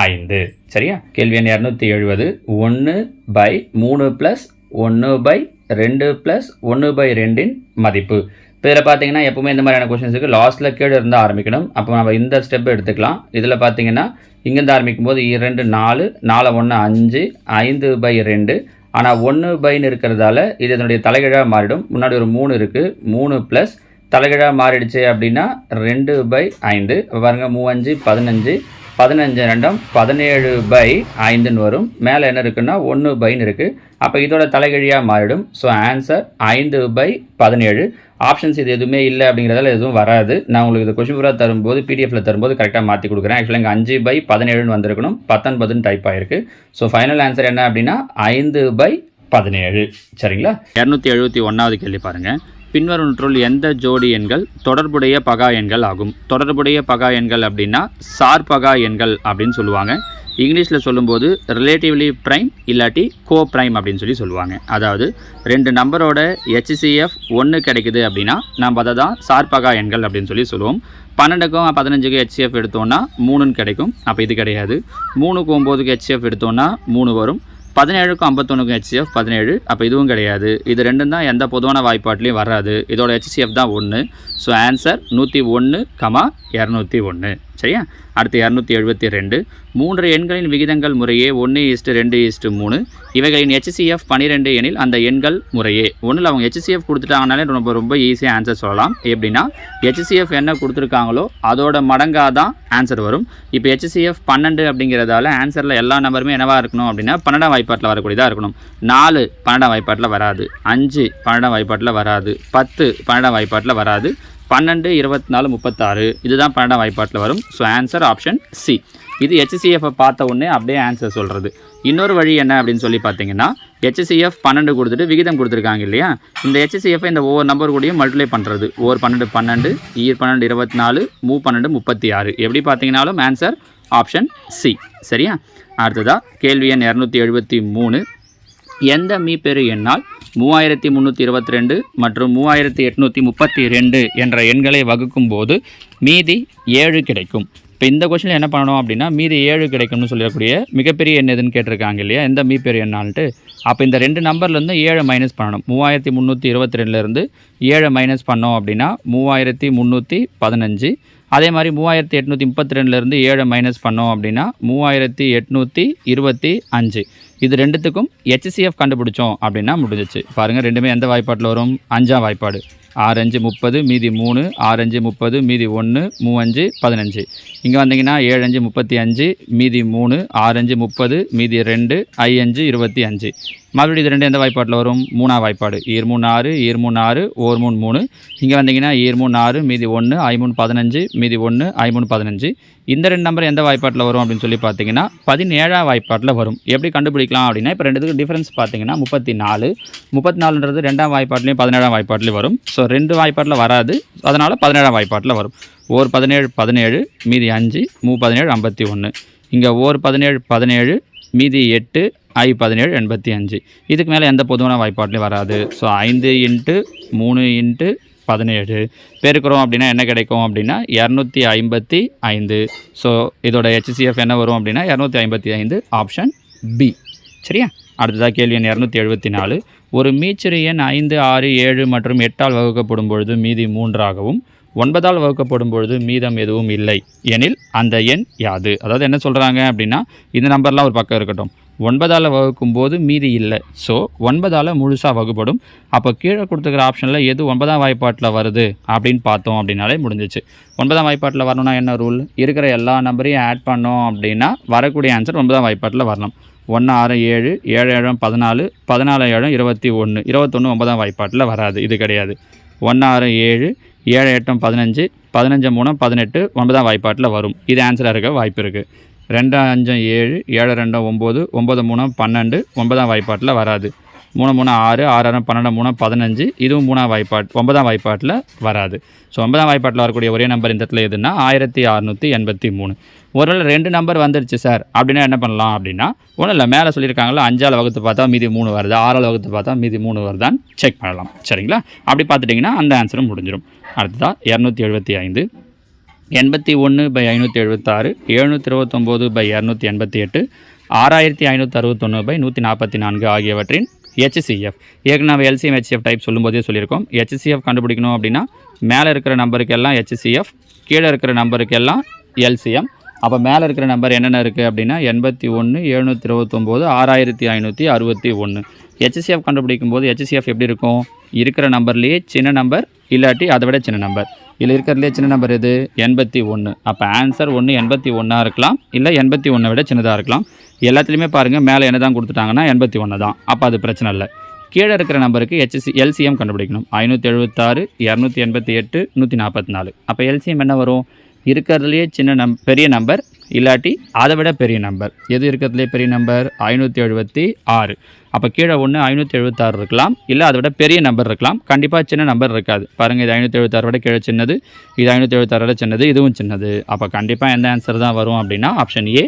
S1: 5. சரியா? கேள்வி எண் 270. 1/3 + 1/2 + 1/2 மதிப்பு. இப்போ இதில் பார்த்தீங்கன்னா எப்பவுமே இந்த மாதிரியான கொஸ்டின்ஸுக்கு லாஸ்ட்டில் கீழே இருந்தால் ஆரம்பிக்கணும். அப்போ நம்ம இந்த ஸ்டெப் எடுத்துக்கலாம். இதில் பார்த்தீங்கன்னா இங்கேருந்து ஆரம்பிக்கும் போது 2 4 4 1 5 5/2. ஆனால் 1/ன்னு இருக்கிறதால இது இதனுடைய தலைகீழாக மாறிடும். முன்னாடி ஒரு 3 இருக்குது, 3 ப்ளஸ் தலைகீழாக மாறிடுச்சு அப்படின்னா 2/5. பாருங்கள், 3 5 15 15 2 17/5ன்னு வரும். மேலே என்ன இருக்குன்னா 1/ன்னு இருக்குது. அப்போ இதோட தலைகீழியாக மாறிடும். So answer 5/17. ஆப்ஷன்ஸ் இது எதுவுமே இல்லை அப்படிங்கிறதால எதுவும் வராது. நான் உங்களுக்கு இது கொஷின் பூரா தரும்போது பிடிஎஃப்ல தரும்போது கரெக்டாக மாற்றி கொடுக்குறேன். ஆக்சுவலாக இங்கே 5/17ன்னு வந்திருக்கணும், 19ன்னு டைப் ஆகிருக்கு. ஸோ ஃபைனல் ஆன்சர் என்ன அப்படின்னா 5/17. சரிங்களா? 271வது கேள்வி பாருங்கள். பின்வருவற்றுள் எந்த ஜோடி எண்கள் தொடர்புடைய பகா எண்கள் ஆகும்? தொடர்புடைய பகா எண்கள் அப்படின்னா சார்பகா எண்கள் அப்படின்னு சொல்லுவாங்க. இங்கிலீஷில் சொல்லும்போது ரிலேட்டிவ்லி ப்ரைம் இல்லாட்டி கோ ப்ரைம் அப்படின்னு சொல்லுவாங்க. அதாவது 2 நம்பரோட HCF 1 கிடைக்குது அப்படின்னா நம்ம அதை தான் சார்பகா எண்கள் அப்படின்னு சொல்லுவோம். 12க்கும் 15க்கும் HCF எடுத்தோன்னா 3ன்னு கிடைக்கும். அப்போ இது கிடையாது. 3க்கும் 9க்கு HCF எடுத்தோன்னா 3 வரும். 17க்கும் 51க்கும் HCF 17. அப்போ இதுவும் கிடையாது. இது ரெண்டும் தான் எந்த பொதுவான வாய்ப்பாட்லையும் வராது. இதோட HCF தான் 1. So answer 101, 201. சரியா? அடுத்து 272 3 எண்களின் விகிதங்கள் முறையே 1:2:3 இவைகளின் HCF 12 எனில் அந்த எண்கள் முறையே. ஒன்றில் அவங்க HCF கொடுத்துட்டாங்கனாலே ரொம்ப ஈஸியாக ஆன்சர் சொல்லலாம். எப்படின்னா HCF என்ன கொடுத்துருக்காங்களோ அதோட மடங்காக தான் ஆன்சர் வரும். இப்போ HCF 12 அப்படிங்கிறதால ஆன்சரில் எல்லா நம்பருமே என்னவாக இருக்கணும் அப்படின்னா 12ஆம் வாய்ப்பாட்டில் வரக்கூடியதாக இருக்கணும். 4 12ஆம் வாய்ப்பாட்டில் வராது, 5 12ஆம் வாய்ப்பாட்டில் வராது, 10 12ஆம் வாய்ப்பாட்டில் வராது, 12 24 36 இதுதான் 12ஆம் வாய்ப்பாட்டில் வரும். So answer option C. இது HCF பார்த்த உடனே அப்படியே ஆன்சர் சொல்கிறது. இன்னொரு வழி என்ன அப்படின்னு சொல்லி பார்த்தீங்கன்னா HCF 12 கொடுத்துட்டு விகிதம் கொடுத்துருக்காங்க இல்லையா, இந்த HCF இந்த ஒவ்வொரு நம்பர் கூடயும் மல்டிப்ளை பண்ணுறது. ஓர் 12 12, ஈர் 12 24, மூ 12 36 எப்படி பார்த்தீங்கன்னாலும் ஆன்சர் ஆப்ஷன் சி. சரியா? அடுத்ததாக கேள்வி எண் 273 எந்த மீப்பெரு எண்ணால் 3322 மற்றும் 3832 என்ற எண்களை வகுக்கும் போது மீதி 7 கிடைக்கும். இப்போ இந்த கொஸ்டினில் என்ன பண்ணணும் அப்படின்னா மீதி 7 கிடைக்கும்னு சொல்லக்கூடிய மிகப்பெரிய எண் எதுன்னு கேட்டிருக்காங்க இல்லையா, எந்த மீப்பெரு எண்ணால்ட்டு. அப்போ இந்த 2 நம்பர்லேருந்து 7 மைனஸ் பண்ணணும். 3322லேருந்து 7 மைனஸ் பண்ணோம் அப்படின்னா 3315. அதே மாதிரி 3832லேருந்து 7 மைனஸ் பண்ணோம் அப்படின்னா 3825. இது ரெண்டுத்துக்கும் HCF கண்டுபிடிச்சோம் அப்படின்னா முடிஞ்சிச்சு. பாருங்கள், ரெண்டுமே எந்த வாய்ப்பாட்டில் வரும்? 5ஆம் வாய்ப்பாடு. 6 5 30 மீதி 3, 6 5 30 மீதி 1, 3 5 15. இங்கே வந்தீங்கன்னா 7 5 35 மீதி 3, 6 5 30 மீதி 2, 5 25. மறுபடியும் இது ரெண்டு எந்த வாய்ப்பாட்டில் வரும்? 3ஆம் வாய்ப்பாடு. ஈர் 3 6, ஈர் 3 6, ஓர் 3 3. இங்கே வந்தீங்கன்னா ஈர் 3 6 மீதி 1, 5 15 மீதி 1, 5 15. இந்த 2 நம்பர் எந்த வாய்ப்பாட்டில் வரும் அப்படின்னு சொல்லி பார்த்தீங்கன்னா 17ஆம் வாய்ப்பாட்டில் வரும். எப்படி கண்டுபிடிக்கலாம் அப்படின்னா இப்போ ரெண்டுத்துக்கு டிஃப்ரென்ஸ் பார்த்தீங்கன்னா 34. 34ன்றது 2ஆம் வாய்ப்பாட்லேயும் 17ஆம் வாய்ப்பாட்லேயும் வரும். ஸோ 2 வாய்ப்பாட்டில் வராது, அதனால் 17ஆம் வாய்ப்பாட்டில் வரும். ஓர் 17 17 மீதி 5, மூ 17 51. இங்கே ஓர் 17 17 மீதி 8, I 17 85. இதுக்கு மேலே எந்த பொதுவான வாய்ப்பாட்லையும் வராது. ஸோ 5 × 3 × 17 பெருக்கிறோம் அப்படின்னா என்ன கிடைக்கும் அப்படின்னா 255. ஸோ இதோட HCF என்ன வரும் அப்படின்னா 255 ஆப்ஷன் பி. சரியா? அடுத்ததாக கேள்வி எண் 274 ஒரு மீச்சிறு எண் 5 6 7 மற்றும் 8ஆல் வகுக்கப்படும் பொழுது மீதி 3ஆகவும் 9ஆல் வகுக்கப்படும் பொழுது மீதம் எதுவும் இல்லை எனில் அந்த எண் யாது? அதாவது என்ன சொல்கிறாங்க அப்படின்னா இந்த நம்பர்லாம் ஒரு பக்கம் இருக்கட்டும், 9ஆல் வகுக்கும் போது மீதி இல்லை. ஸோ 9ஆல் முழுசாக வகுப்படும். அப்போ கீழே கொடுத்துக்கிற ஆப்ஷனில் எது 9ஆம் வாய்ப்பாட்டில் வருது அப்படின்னு பார்த்தோம் அப்படின்னாலே முடிஞ்சிச்சு. 9ஆம் வாய்ப்பாட்டில் வரணும்னா என்ன ரூல்? இருக்கிற எல்லா நம்பரையும் ஆட் பண்ணோம் அப்படின்னா வரக்கூடிய ஆன்சர் 9ஆம் வாய்ப்பாட்டில் வரணும். 1 6 7 7 7 14 14 7 21 21 9ஆம் வாய்ப்பாட்டில் வராது, இது கிடையாது. 1 6 7 7 8 15 15 3 18 9ஆம் வாய்ப்பாட்டில் வரும். இது ஆன்சராக இருக்க வாய்ப்பு இருக்குது. 2 5 7 7 2 9 9 3 12 9ஆம் வாய்ப்பாட்டில் வராது. 3 3 6 6 6 12 3 15 இதுவும் 3ஆம் வாய்ப்பாட் 9ஆம் வாய்ப்பாட்டில் வராது. ஸோ 9ஆம் வாய்ப்பாட்டில் வரக்கூடிய ஒரே நம்பர் இந்த இடத்துல எதுன்னா 1683. ஒருவேளை 2 நம்பர் வந்துருச்சு சார் அப்படின்னா என்ன பண்ணலாம் அப்படின்னா ஒன்றும் இல்லை, மேலே சொல்லியிருக்காங்களா 5ஆல் வகுத்து பார்த்தா மீதி 3 வருது, 6ஆல் வகுத்து பார்த்தா மீதி 3 வருதான்னு செக் பண்ணலாம். சரிங்களா? அப்படி பார்த்துட்டிங்கன்னா அந்த ஆன்சரும் முடிஞ்சிடும். அடுத்ததாக 275 81/576 729/288 6561/144 ஆகியவற்றின் HCF. ஏற்கனவே LCM HCF டைப் சொல்லும்போதே சொல்லியிருக்கோம். HCF கண்டுபிடிக்கணும் அப்படின்னா மேலே இருக்கிற நம்பருக்கெல்லாம் HCF, கீழே இருக்கிற நம்பருக்கெல்லாம் LCM. அப்போ மேலே இருக்கிற நம்பர் என்னென்ன இருக்குது அப்படின்னா 81 729 6561. HCF கண்டுபிடிக்கும் போது HCF எப்படி இருக்கும்? இருக்கிற நம்பர்லேயே சின்ன நம்பர் இல்லாட்டி அதை விட சின்ன நம்பர். இதில் இருக்கிறதுலே சின்ன நம்பர் எது? 81. அப்போ ஆன்சர் ஒன்று 81 இருக்கலாம், இல்லை 81 விட சின்னதாக இருக்கலாம். எல்லாத்துலேயுமே பாருங்கள் மேலே என்ன தான் கொடுத்துட்டாங்கன்னா 81 தான். அப்போ அது பிரச்சனை இல்லை. கீழே இருக்கிற நம்பருக்கு LCM கண்டுபிடிக்கணும். 576 288 144. அப்போ LCM என்ன வரும்? இருக்கிறதுலையே சின்ன பெரிய நம்பர் இல்லாட்டி அதை விட பெரிய நம்பர். எது இருக்கிறதுலே பெரிய நம்பர்? 576. அப்போ கீழே ஒன்று 576 இருக்கலாம், இல்லை அதை விட பெரிய நம்பர் இருக்கலாம். கண்டிப்பாக சின்ன நம்பர் இருக்காது. பாருங்கள், இது 576 விட கீழே சின்னது, இது 576 விட சின்னது, இதுவும் சின்னது. அப்போ கண்டிப்பாக எந்த ஆன்சர் தான் வரும் அப்படின்னா ஆப்ஷன் ஏ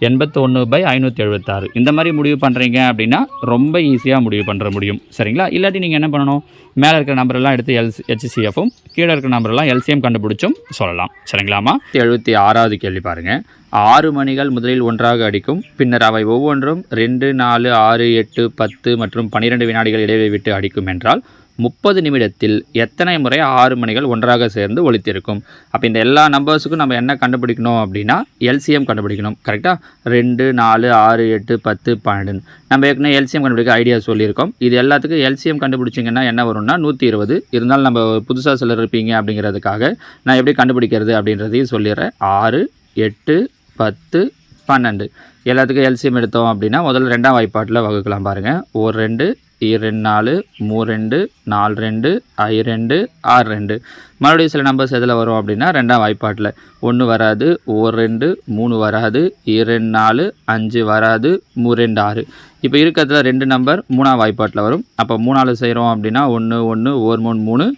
S1: 81/576. இந்த மாதிரி முடிவு பண்ணுறீங்க அப்படின்னா ரொம்ப ஈஸியாக முடிவு பண்ணுற முடியும். சரிங்களா? இல்லாட்டி நீங்கள் என்ன பண்ணணும்? மேலே இருக்கிற நம்பரெல்லாம் எடுத்து HCFும் கீழே இருக்கிற நம்பரெல்லாம் LCM கண்டுபிடிச்சும் சொல்லலாம். சரிங்களாமா? 76வது கேள்வி பாருங்கள். 6 மணிகள் முதலில் ஒன்றாக அடிக்கும், பின்னர் அவை ஒவ்வொன்றும் 2 4 6 8 10 மற்றும் 12 வினாடிகள் இடைவெளி விட்டு அடிக்கும் என்றால் 30 நிமிடத்தில் எத்தனை முறை 6 மணிகள் ஒன்றாக சேர்ந்து ஒலித்திருக்கும். அப்போ இந்த எல்லா நம்பர்ஸுக்கும் நம்ம என்ன கண்டுபிடிக்கணும் அப்படின்னா எல்சிஎம் கண்டுபிடிக்கணும். கரெக்டாக 2, 4, 6, 8, 10, 12 நம்ம ஏற்கனவே எல்சிஎம் கண்டுபிடிக்க ஐடியா சொல்லியிருக்கோம். இது எல்லாத்துக்கும் எல்சிஎம் கண்டுபிடிச்சிங்கன்னா என்ன வரும்னா 120. இருந்தாலும் நம்ம புதுசாக சிலர் இருப்பீங்க அப்படிங்கிறதுக்காக நான் எப்படி கண்டுபிடிக்கிறது அப்படின்றதையும் சொல்லிடுறேன். 6, 8, 10, 12 எல்லாத்துக்கும் எல்சிஎம் எடுத்தோம் அப்படின்னா முதல்ல 2ஆம் வாய்ப்பாட்டில் வகுக்கலாம் பாருங்கள். 1 2 2 4 3 2 4 2 5 2 6 2 மறுபடியும் சில நம்பர்ஸ் எதில் வரும் அப்படின்னா 2ஆம் வாய்ப்பாட்டில் 1 வராது, 1 2 3 வராது, 2 4 5 வராது, 3 2 6 இப்போ இருக்கிறதுல 2 நம்பர் 3ஆம் வாய்ப்பாட்டில் வரும். அப்போ 3ஆல் செய்கிறோம் அப்படின்னா 1 1 1 3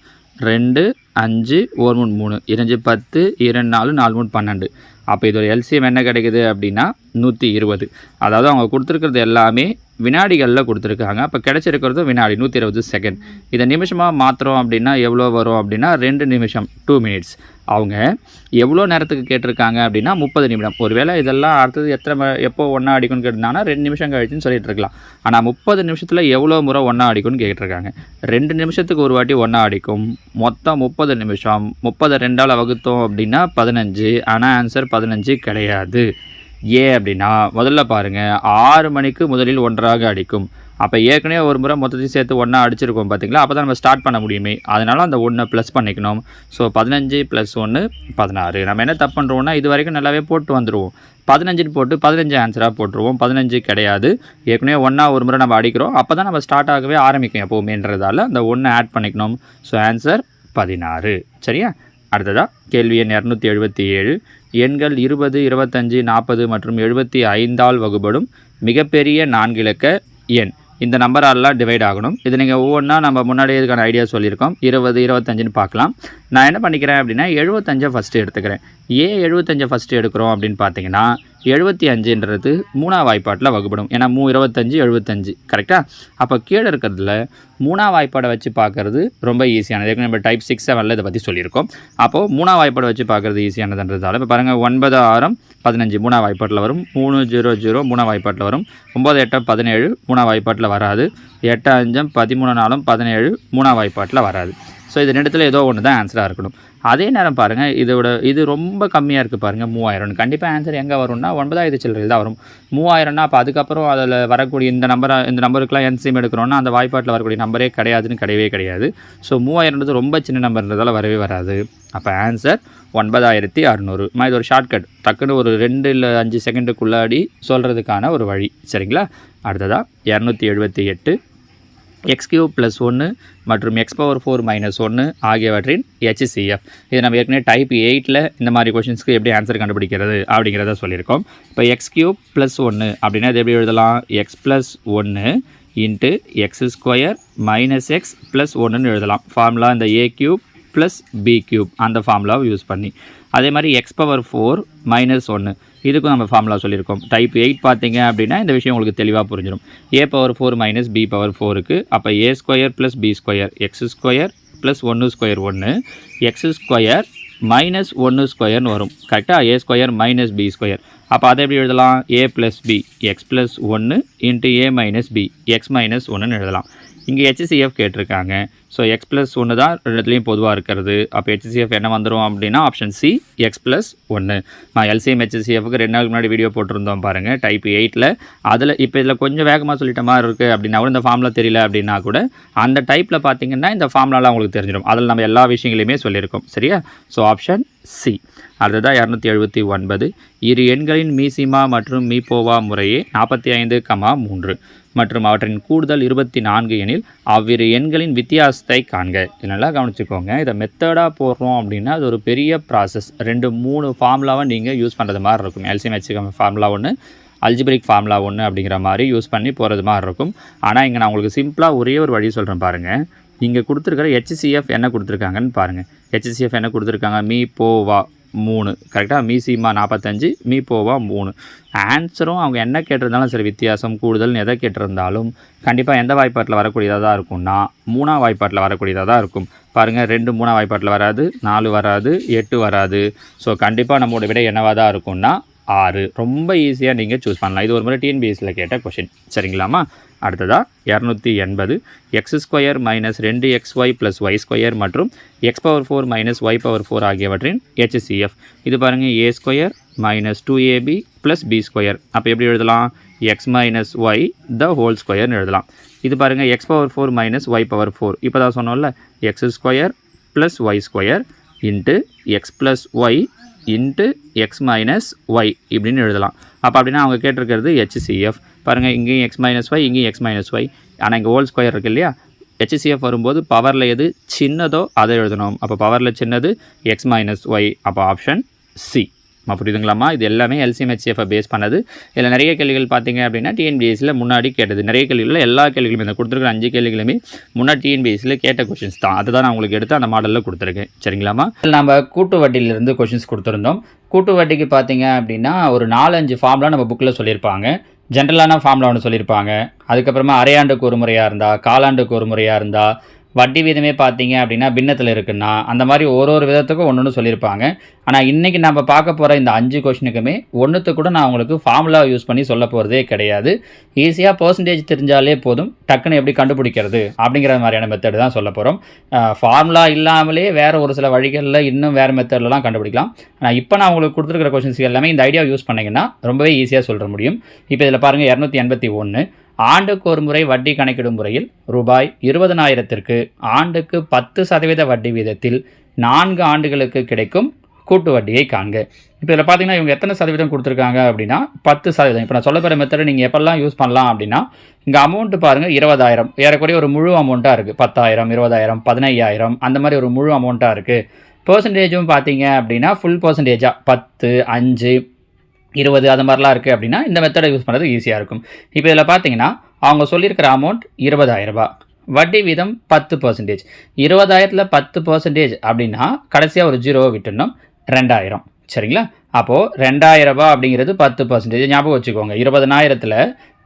S1: 3 2 5 1 3 2 10 2 4 4 3 12 அப்போ இதோட எல்சிஎம் என்ன கிடைக்குது அப்படின்னா 120. அதாவது அவங்க கொடுத்துருக்கிறது எல்லாமே வினாடிகளில் கொடுத்துருக்காங்க. அப்போ கிடைச்சிருக்கிறது வினாடி 120 செகண்ட். இதை நிமிஷமாக மாற்றுறோம் அப்படின்னா எவ்வளோ வரும் அப்படின்னா 2 நிமிஷம் 2 மினிட்ஸ். அவங்க எவ்வளோ நேரத்துக்கு கேட்டிருக்காங்க அப்படின்னா 30 நிமிடம். ஒருவேளை இதெல்லாம் அடுத்தது எப்போ ஒன்றா அடிக்கும்னு கேட்டிருந்தாங்கன்னா 2 நிமிஷம் கழிச்சுன்னு சொல்லிட்டு இருக்கலாம். ஆனால் 30 நிமிஷத்தில் எவ்வளோ முறை ஒன்றா அடிக்கும்னு கேட்டிருக்காங்க. 2 நிமிஷத்துக்கு ஒரு வாட்டி ஒன்றா அடிக்கும். மொத்தம் 30 நிமிஷம். 30 2ஆல் வகுத்தோம் அப்படின்னா 15. ஆனால் ஆன்சர் 15 கிடையாது. ஏன் அப்படின்னா முதல்ல பாருங்கள் 6 மணிக்கு முதலில் ஒன்றாக அடிக்கும். அப்போ ஏற்கனவே ஒரு முறை மொத்தத்தையும் சேர்த்து ஒன்றா அடிச்சிருக்கோம் பார்த்தீங்களா. அப்போ தான் நம்ம ஸ்டார்ட் பண்ண முடியுமே. அதனால் அந்த 1 ப்ளஸ் பண்ணிக்கணும். ஸோ 15 + 1 16. நம்ம என்ன தப்பு பண்ணுறோம்னா இது வரைக்கும் நல்லாவே போட்டு வந்துடுவோம். 15 போட்டு 15 ஆன்சராக போட்டுருவோம். 15 கிடையாது. ஏற்கனவே ஒன்றா ஒரு முறை நம்ம அடிக்கிறோம். அப்போ தான் நம்ம ஸ்டார்ட் ஆகவே ஆரம்பிக்கும் எப்போவுமேன்றதால அந்த 1 ஆட் பண்ணிக்கணும். So answer 16. சரியா? அடுத்ததாக கேள்வி எண் 277. எண்கள் 20, 25, 40 மற்றும் 75ஆல் வகுபடும் மிகப்பெரிய 4 இலக்க எண் இந்த நம்பராலாம் டிவைட் ஆகணும். இது நீங்கள் ஒவ்வொன்றா நம்ம முன்னாடியே இதுக்கான ஐடியா சொல்லியிருக்கோம். 20, 25ன்னு பார்க்கலாம். நான் என்ன பண்ணிக்கிறேன் அப்படின்னா 75 ஃபஸ்ட்டு எடுத்துக்கிறேன். ஏன் 75 ஃபஸ்ட்டு எடுக்கிறோம் அப்படின்னு பார்த்தீங்கன்னா 75ன்றது 3ஆம் வாய்ப்பாட்டில் வகுப்படும். ஏன்னா 25 75 கரெக்டாக. அப்போ கீழே இருக்கிறதுல 3ஆம் வாய்ப்பாடை வச்சு பார்க்குறது ரொம்ப ஈஸியானது. நம்ம டைப் 6, 7 இதை பற்றி சொல்லியிருக்கோம். அப்போது 3ஆம் வாய்ப்பாடை வச்சு பார்க்குறது ஈஸியானதுன்றதால இப்போ பாருங்கள் 9 6 15 3ஆம் வாய்ப்பாட்டில் வரும். 3 0 0 3ஆம் வாய்ப்பாட்டில் வரும். 9 8 17 3ஆம் வாய்ப்பாட்டில் வராது. 8 5 13 4 17 3ஆம் வாய்ப்பாட்டில் வராது. ஸோ இது ரெண்டுத்தில் ஏதோ ஒன்று தான் ஆன்சராக இருக்கணும். அதே நேரம் பாருங்கள் இது ரொம்ப கம்மியாக இருக்குது பாருங்கள் 3000. கண்டிப்பாக ஆன்சர் எங்கே வரும்னா 9000 சில்லறையில் தான் வரும். 3000னா அப்போ அதுக்கப்புறம் அதில் வரக்கூடிய இந்த நம்பருக்குலாம் என்சிஎம் எடுக்கிறோன்னா அந்த வாய்ப்பாட்டில் வரக்கூடிய நம்பரே கிடையவே கிடையாது. ஸோ 3000ன்றது ரொம்ப சின்ன நம்பர்ன்றதால வரவே வராது. அப்போ ஆன்சர் 9600. இது ஒரு ஷார்ட்கட். டக்குன்னு ஒரு 2 இல்லை 5 செகண்டுக்குள்ளாடி சொல்கிறதுக்கான ஒரு வழி. சரிங்களா? அடுத்ததாக 278. x³ + 1 மற்றும் x⁴ - 1 ஆகியவற்றின் HCF. இது நம்ம ஏற்கனவே டைப் 8ல் இந்த மாதிரி கொஷின்ஸ்க்கு எப்படி ஆன்சர் கண்டுபிடிக்கிறது அப்படிங்கிறத சொல்லியிருக்கோம். இப்போ x³ + 1 அப்படின்னா இது எப்படி எழுதலாம்? x + 1 × x² - x + 1ன்னு எழுதலாம். ஃபார்முலா இந்த a³ + b³ அந்த ஃபார்முலாவை யூஸ் பண்ணி. அதே மாதிரி x⁴ - 1 இதுக்கும் நம்ம ஃபார்முலா சொல்லியிருக்கோம். டைப் 8 பார்த்தீங்க அப்படின்னா இந்த விஷயம் உங்களுக்கு தெளிவாக புரிஞ்சிடும். a⁴ - b⁴ அப்போ a² + b² x² + 1² 1 x² - 1² வரும். கரெக்டாக? a² - b². அப்போ அதை எப்படி எழுதலாம்? a + b x + 1 × a - b x - 1ன்னு எழுதலாம். இங்கே HCF கேட்டிருக்காங்க. ஸோ x + 1 தான் ரெண்டுத்துலேயும் பொதுவாக இருக்கிறது. அப்போ HCF என்ன வந்துடும் அப்படின்னா ஆப்ஷன் சி x + 1. நான் LCM HCFக்கு 2 நாளுக்கு முன்னாடி வீடியோ போட்டிருந்தோம் பாருங்கள் டைப் 8ல். அதில் இப்போ இதில் கொஞ்சம் வேகமாக சொல்லிட்ட மாதிரி இருக்குது அப்படின்னா கூட இந்த ஃபார்முலா தெரியல அப்படின்னா கூட அந்த டைப்பில் பார்த்தீங்கன்னா இந்த ஃபார்முலாலாம் உங்களுக்கு தெரிஞ்சிடும். அதில் நம்ம எல்லா விஷயங்களையுமே சொல்லியிருக்கோம். சரியா? So option C. அடுத்ததாக 279. இரு எண்களின் மீசிமா மற்றும் மீப்போவா முறையே 45, 3 மற்றும் அவற்றின் கூடுதல் 24 எனில் அவ்விரு எண்களின் வித்தியாசத்தை காண்க. இது நல்லா கவனிச்சுக்கோங்க. இதை மெத்தடாக போடுறோம் அப்படின்னா அது ஒரு பெரிய ப்ராசஸ். 2-3 ஃபார்முலாவை நீங்கள் யூஸ் பண்ணுறது மாதிரி இருக்கும். LCM HCF formula 1, algebraic formula 1 அப்படிங்கிற மாதிரி யூஸ் பண்ணி போகிறது மாதிரி இருக்கும். ஆனால் இங்கே நான் உங்களுக்கு சிம்பிளாக ஒரே ஒரு வழி சொல்கிறேன் பாருங்கள். இங்கே கொடுத்துருக்கிற HCF என்ன கொடுத்துருக்காங்கன்னு பாருங்கள். HCF என்ன கொடுத்துருக்காங்க? மீப்போவா 3 கரெக்டாக. மீசிமா 45, மீப்போவா 3. ஆன்சரும் அவங்க என்ன கேட்டிருந்தாலும் சரி வித்தியாசம் கூடுதல்னு எதை கேட்டிருந்தாலும் கண்டிப்பாக எந்த வாய்ப்பாட்டில் வரக்கூடியதாக தான் இருக்கும்னா 3ஆம் வாய்ப்பாட்டில் வரக்கூடியதாக தான் இருக்கும். பாருங்கள் 2 3ஆம் வாய்ப்பாட்டில் வராது, 4 வராது, 8 வராது. ஸோ கண்டிப்பாக நம்மளோட விடை என்னவாக தான் இருக்கும்னா 6. ரொம்ப ஈஸியாக நீங்கள் சூஸ் பண்ணலாம். இது ஒரு முறை டிஎன்பிஎஸ்சியில் கேட்ட கொஷின். சரிங்களாமா? அடுத்ததாக 280 x² minus 2xy plus y² மற்றும் x⁴ மைனஸ் y⁴ ஆகியவற்றின் HCF. இது பாருங்கள் a² minus 2ab plus b². அப்போ எப்படி எழுதலாம்? x minus Y the whole ஸ்கொயர்னு எழுதலாம். இது பாருங்கள் x⁴ மைனஸ் y⁴. இப்போ தான் சொன்னோம்ல, x² plus y² into x plus Y into X minus Y இப்படின்னு எழுதலாம். அப்போ அப்படின்னா அவங்க கேட்டிருக்கிறது HCF. பாருங்கள், இங்கேயும் எக்ஸ் மைனஸ் ஒய், இங்கேயும் எக்ஸ் மைனஸ் ஒய். ஆனால் இங்கே ஹோல் ஸ்கொயர் இருக்குது இல்லையா? HCF வரும்போது பவரில் எது சின்னதோ அதை எழுதணும். அப்போ பவரில் சின்னது எக்ஸ் மைனஸ் ஒய். அப்போ ஆப்ஷன் சி. புரியுதுங்களாமா? இது எல்லாமே LCM HCF பேஸ் பண்ணது. இதில் நிறைய கேள்விகள் பார்த்தீங்க அப்படின்னா டிஎன்பிஎஸ்சியில் முன்னாடி கேட்டது. நிறைய கேள்விகளில் எல்லா கேள்விகளுமே இந்த கொடுத்துருக்குற 5 கேள்விகளுமே முன்னாடி டிஎன்பிஎஸ்சியில் கேட்ட கொஷின்ஸ் தான். அதுதான் நான் உங்களுக்கு எடுத்து அந்த மாடலில் கொடுத்துருக்கேன். சரிங்களாமா? நம்ம கூட்டு வட்டியிலிருந்து கொஷின்ஸ் கொடுத்துருந்தோம். கூட்டு வட்டிக்கு பார்த்தீங்க அப்படின்னா ஒரு 4-5 ஃபார்ம்லாம் நம்ம புக்கில் சொல்லியிருப்பாங்க. ஜென்ரலான ஃபார்மில் ஒன்று சொல்லியிருப்பாங்க. அதுக்கப்புறமா அரையாண்டுக்கு ஒரு முறையாக இருந்தால், காலாண்டுக்கு ஒரு முறையாக இருந்தால், வட்டி வீதமே பார்த்தீங்க அப்படின்னா பின்னத்தில் இருக்குன்னா, அந்த மாதிரி ஒரு விதத்துக்கும் ஒன்று சொல்லியிருப்பாங்க. ஆனால் இன்றைக்கி நம்ம பார்க்க போகிற இந்த 5 கொஷினுக்குமே ஒன்றுத்து கூட நான் உங்களுக்கு ஃபார்முலா யூஸ் பண்ணி சொல்ல போகிறதே கிடையாது. ஈஸியாக பர்சன்டேஜ் தெரிஞ்சாலே போதும், டக்குன்னு எப்படி கண்டுபிடிக்கிறது அப்படிங்கிற மாதிரியான மெத்தட் தான் சொல்ல போகிறோம். ஃபார்முலா இல்லாமலே வேறு ஒரு சில வழிகளில் இன்னும் வேறு மெத்தட்லலாம் கண்டுபிடிக்கலாம். ஆனால் இப்போ நான் உங்களுக்கு கொடுத்துருக்கிற கொஷின்ஸ் எல்லாமே இந்த ஐடியா யூஸ் பண்ணிங்கன்னா ரொம்பவே ஈஸியாக சொல்ல முடியும். இப்போ இதில் பாருங்கள், 281 ஆண்டுக்கு ஒரு முறை வட்டி கணக்கிடும் முறையில் ரூபாய் 20,000க்கு ஆண்டுக்கு 10% வட்டி வீதத்தில் 4 ஆண்டுகளுக்கு கிடைக்கும் கூட்டு வட்டியை காண்க. இப்போ இதில் பார்த்தீங்கன்னா இவங்க எத்தனை சதவீதம் கொடுத்துருக்காங்க அப்படின்னா 10%. இப்போ நான் சொல்ல போகிற மெத்தடை நீங்கள் எப்பெல்லாம் யூஸ் பண்ணலாம் அப்படின்னா, இங்கே அமௌண்ட்டு பாருங்கள் 20,000, ஏறக்குறைய ஒரு முழு அமௌண்ட்டாக இருக்குது. 10,000, 20,000, 15,000 அந்த மாதிரி ஒரு முழு அமௌண்ட்டாக இருக்குது. பர்சன்டேஜும் பார்த்தீங்க அப்படின்னா ஃபுல் பர்சன்டேஜாக 10, 5, 20 அது மாதிரிலாம் இருக்குது அப்படின்னா இந்த மெத்தடை யூஸ் பண்ணுறது ஈஸியாக இருக்கும். இப்போ இதில் பார்த்தீங்கன்னா அவங்க சொல்லியிருக்கிற அமௌண்ட் 20,000 ரூபாய், வட்டி வீதம் 10%. 20,000ல் 10% அப்படின்னா கடைசியாக ஒரு 0 விட்டுணும், 2,000. சரிங்களா? அப்போது 2,000 ரூபாய் அப்படிங்கிறது 10%. ஞாபகம் வச்சுக்கோங்க, 20,000ல்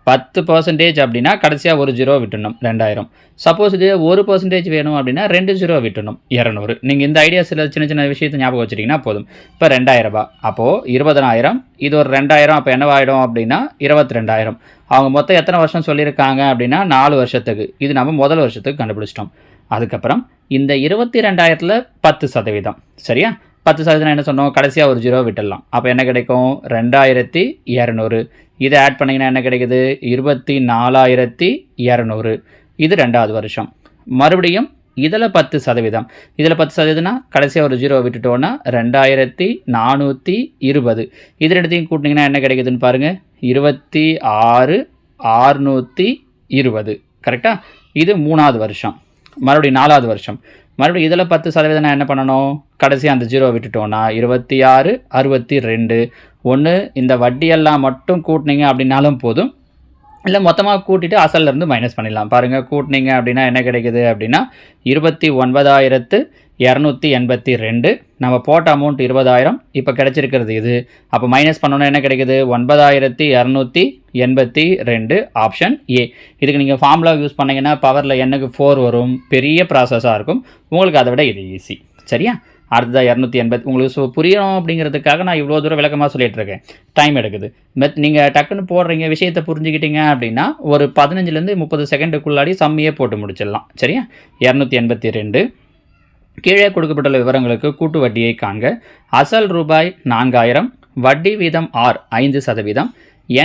S1: 10% அப்படின்னா கடைசியாக ஒரு 0 விட்டுணும், 2,000. சப்போஸ் இது 1% வேணும் அப்படின்னா 2 0 விட்டுணும், 200. நீங்கள் இந்த ஐடியா சில சின்ன விஷயத்தை ஞாபகம் வச்சுட்டிங்கன்னா போதும். இப்போ 2,000 ரூபாய், அப்போது 20,000, இது ஒரு 2,000, அப்போ என்னவாயிடும் அப்படின்னா 22,000. அவங்க மொத்தம் எத்தனை வருஷம் சொல்லியிருக்காங்க அப்படின்னா 4 வருஷத்துக்கு. இது நம்ம முதல் வருஷத்துக்கு கண்டுபிடிச்சிட்டோம். அதுக்கப்புறம் இந்த 22,000ல் 10%. சரியா? 10% என்ன சொன்னோம்? கடைசியாக ஒரு 0 விட்டுடலாம். அப்போ என்ன கிடைக்கும்? 2,200. இதை ஆட் பண்ணிங்கன்னா என்ன கிடைக்குது? 24,200. இது 2வது வருஷம். மறுபடியும் இதில் 10%. இதில் 10%னா கடைசியாக ஒரு 0 விட்டுட்டோன்னா 2,420. இது ரெண்டுத்தையும் கூட்டினீங்கன்னா என்ன கிடைக்குதுன்னு பாருங்கள், 26,620. கரெக்டாக? இது 3வது வருஷம். மறுபடியும் 4வது வருஷம். மறுபடியும் இதில் 10% என்ன பண்ணணும்? கடைசியாக அந்த 0 விட்டுட்டோன்னா 26,62. ஒன்று இந்த வட்டியெல்லாம் மட்டும் கூட்டினீங்க அப்படின்னாலும் போதும், இல்லை மொத்தமாக கூட்டிட்டு அசல்லேருந்து மைனஸ் பண்ணிடலாம். பாருங்கள், கூட்டினீங்க அப்படின்னா என்ன கிடைக்குது அப்படின்னா 29,282. நம்ம போட்ட அமௌண்ட் 20,000, இப்போ கிடைச்சிருக்கிறது இது. அப்போ மைனஸ் பண்ணோன்னா என்ன கிடைக்குது? 9,282. Option A. இதுக்கு நீங்கள் ஃபார்முலா யூஸ் பண்ணிங்கன்னா பவரில் எண்ணுக்கு 4 வரும். பெரிய ப்ராசஸாக இருக்கும். உங்களுக்கு அதை விட இது ஈஸி. சரியா? அடுத்ததாக 280. உங்களுக்கு புரியணும் அப்படிங்கிறதுக்காக நான் இவ்வளோ தூரம் விளக்கமாக சொல்லிகிட்டு இருக்கேன். டைம் எடுக்குது. நீங்கள் டக்குன்னு போடுறீங்க, விஷயத்தை புரிஞ்சுக்கிட்டீங்க அப்படின்னா ஒரு 15லேருந்து 30 செகண்டுக்குள்ளாடி சம்மியே போட்டு முடிச்சிடலாம். சரியா? 282. கீழே கொடுக்கப்பட்டுள்ள விவரங்களுக்கு கூட்டு வட்டியை காண்க. அசல் ரூபாய் 4,000, வட்டி வீதம் R 5%,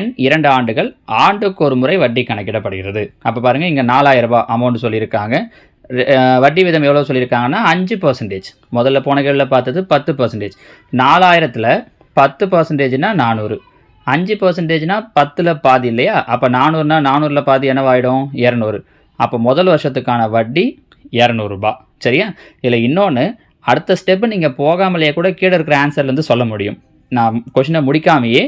S1: N 2 ஆண்டுகள், ஆண்டுக்கு ஒரு முறை வட்டி கணக்கிடப்படுகிறது. அப்போ பாருங்கள், இங்கே 4,000 ரூபாய் அமௌண்ட் சொல்லியிருக்காங்க. வட்டி வீதம் எவ்வளோ சொல்லியிருக்காங்கன்னா 5%. முதல்ல போன கேள்வியில் பார்த்தது 10%. 4,000ல் 10%னா 400. 5%னா 10ல் பாதி இல்லையா? அப்போ 400னா 400ல் பாதி என்னவாயிடும்? 200. அப்போ முதல் வருஷத்துக்கான வட்டி 200 ரூபாய். சரியா? இதில் இன்னொன்று, அடுத்த ஸ்டெப்பு நீங்கள் போகாமலேயே கூட கீழே இருக்கிற ஆன்சர்லேருந்து சொல்ல முடியும். நான் கொஷினை முடிக்காமையே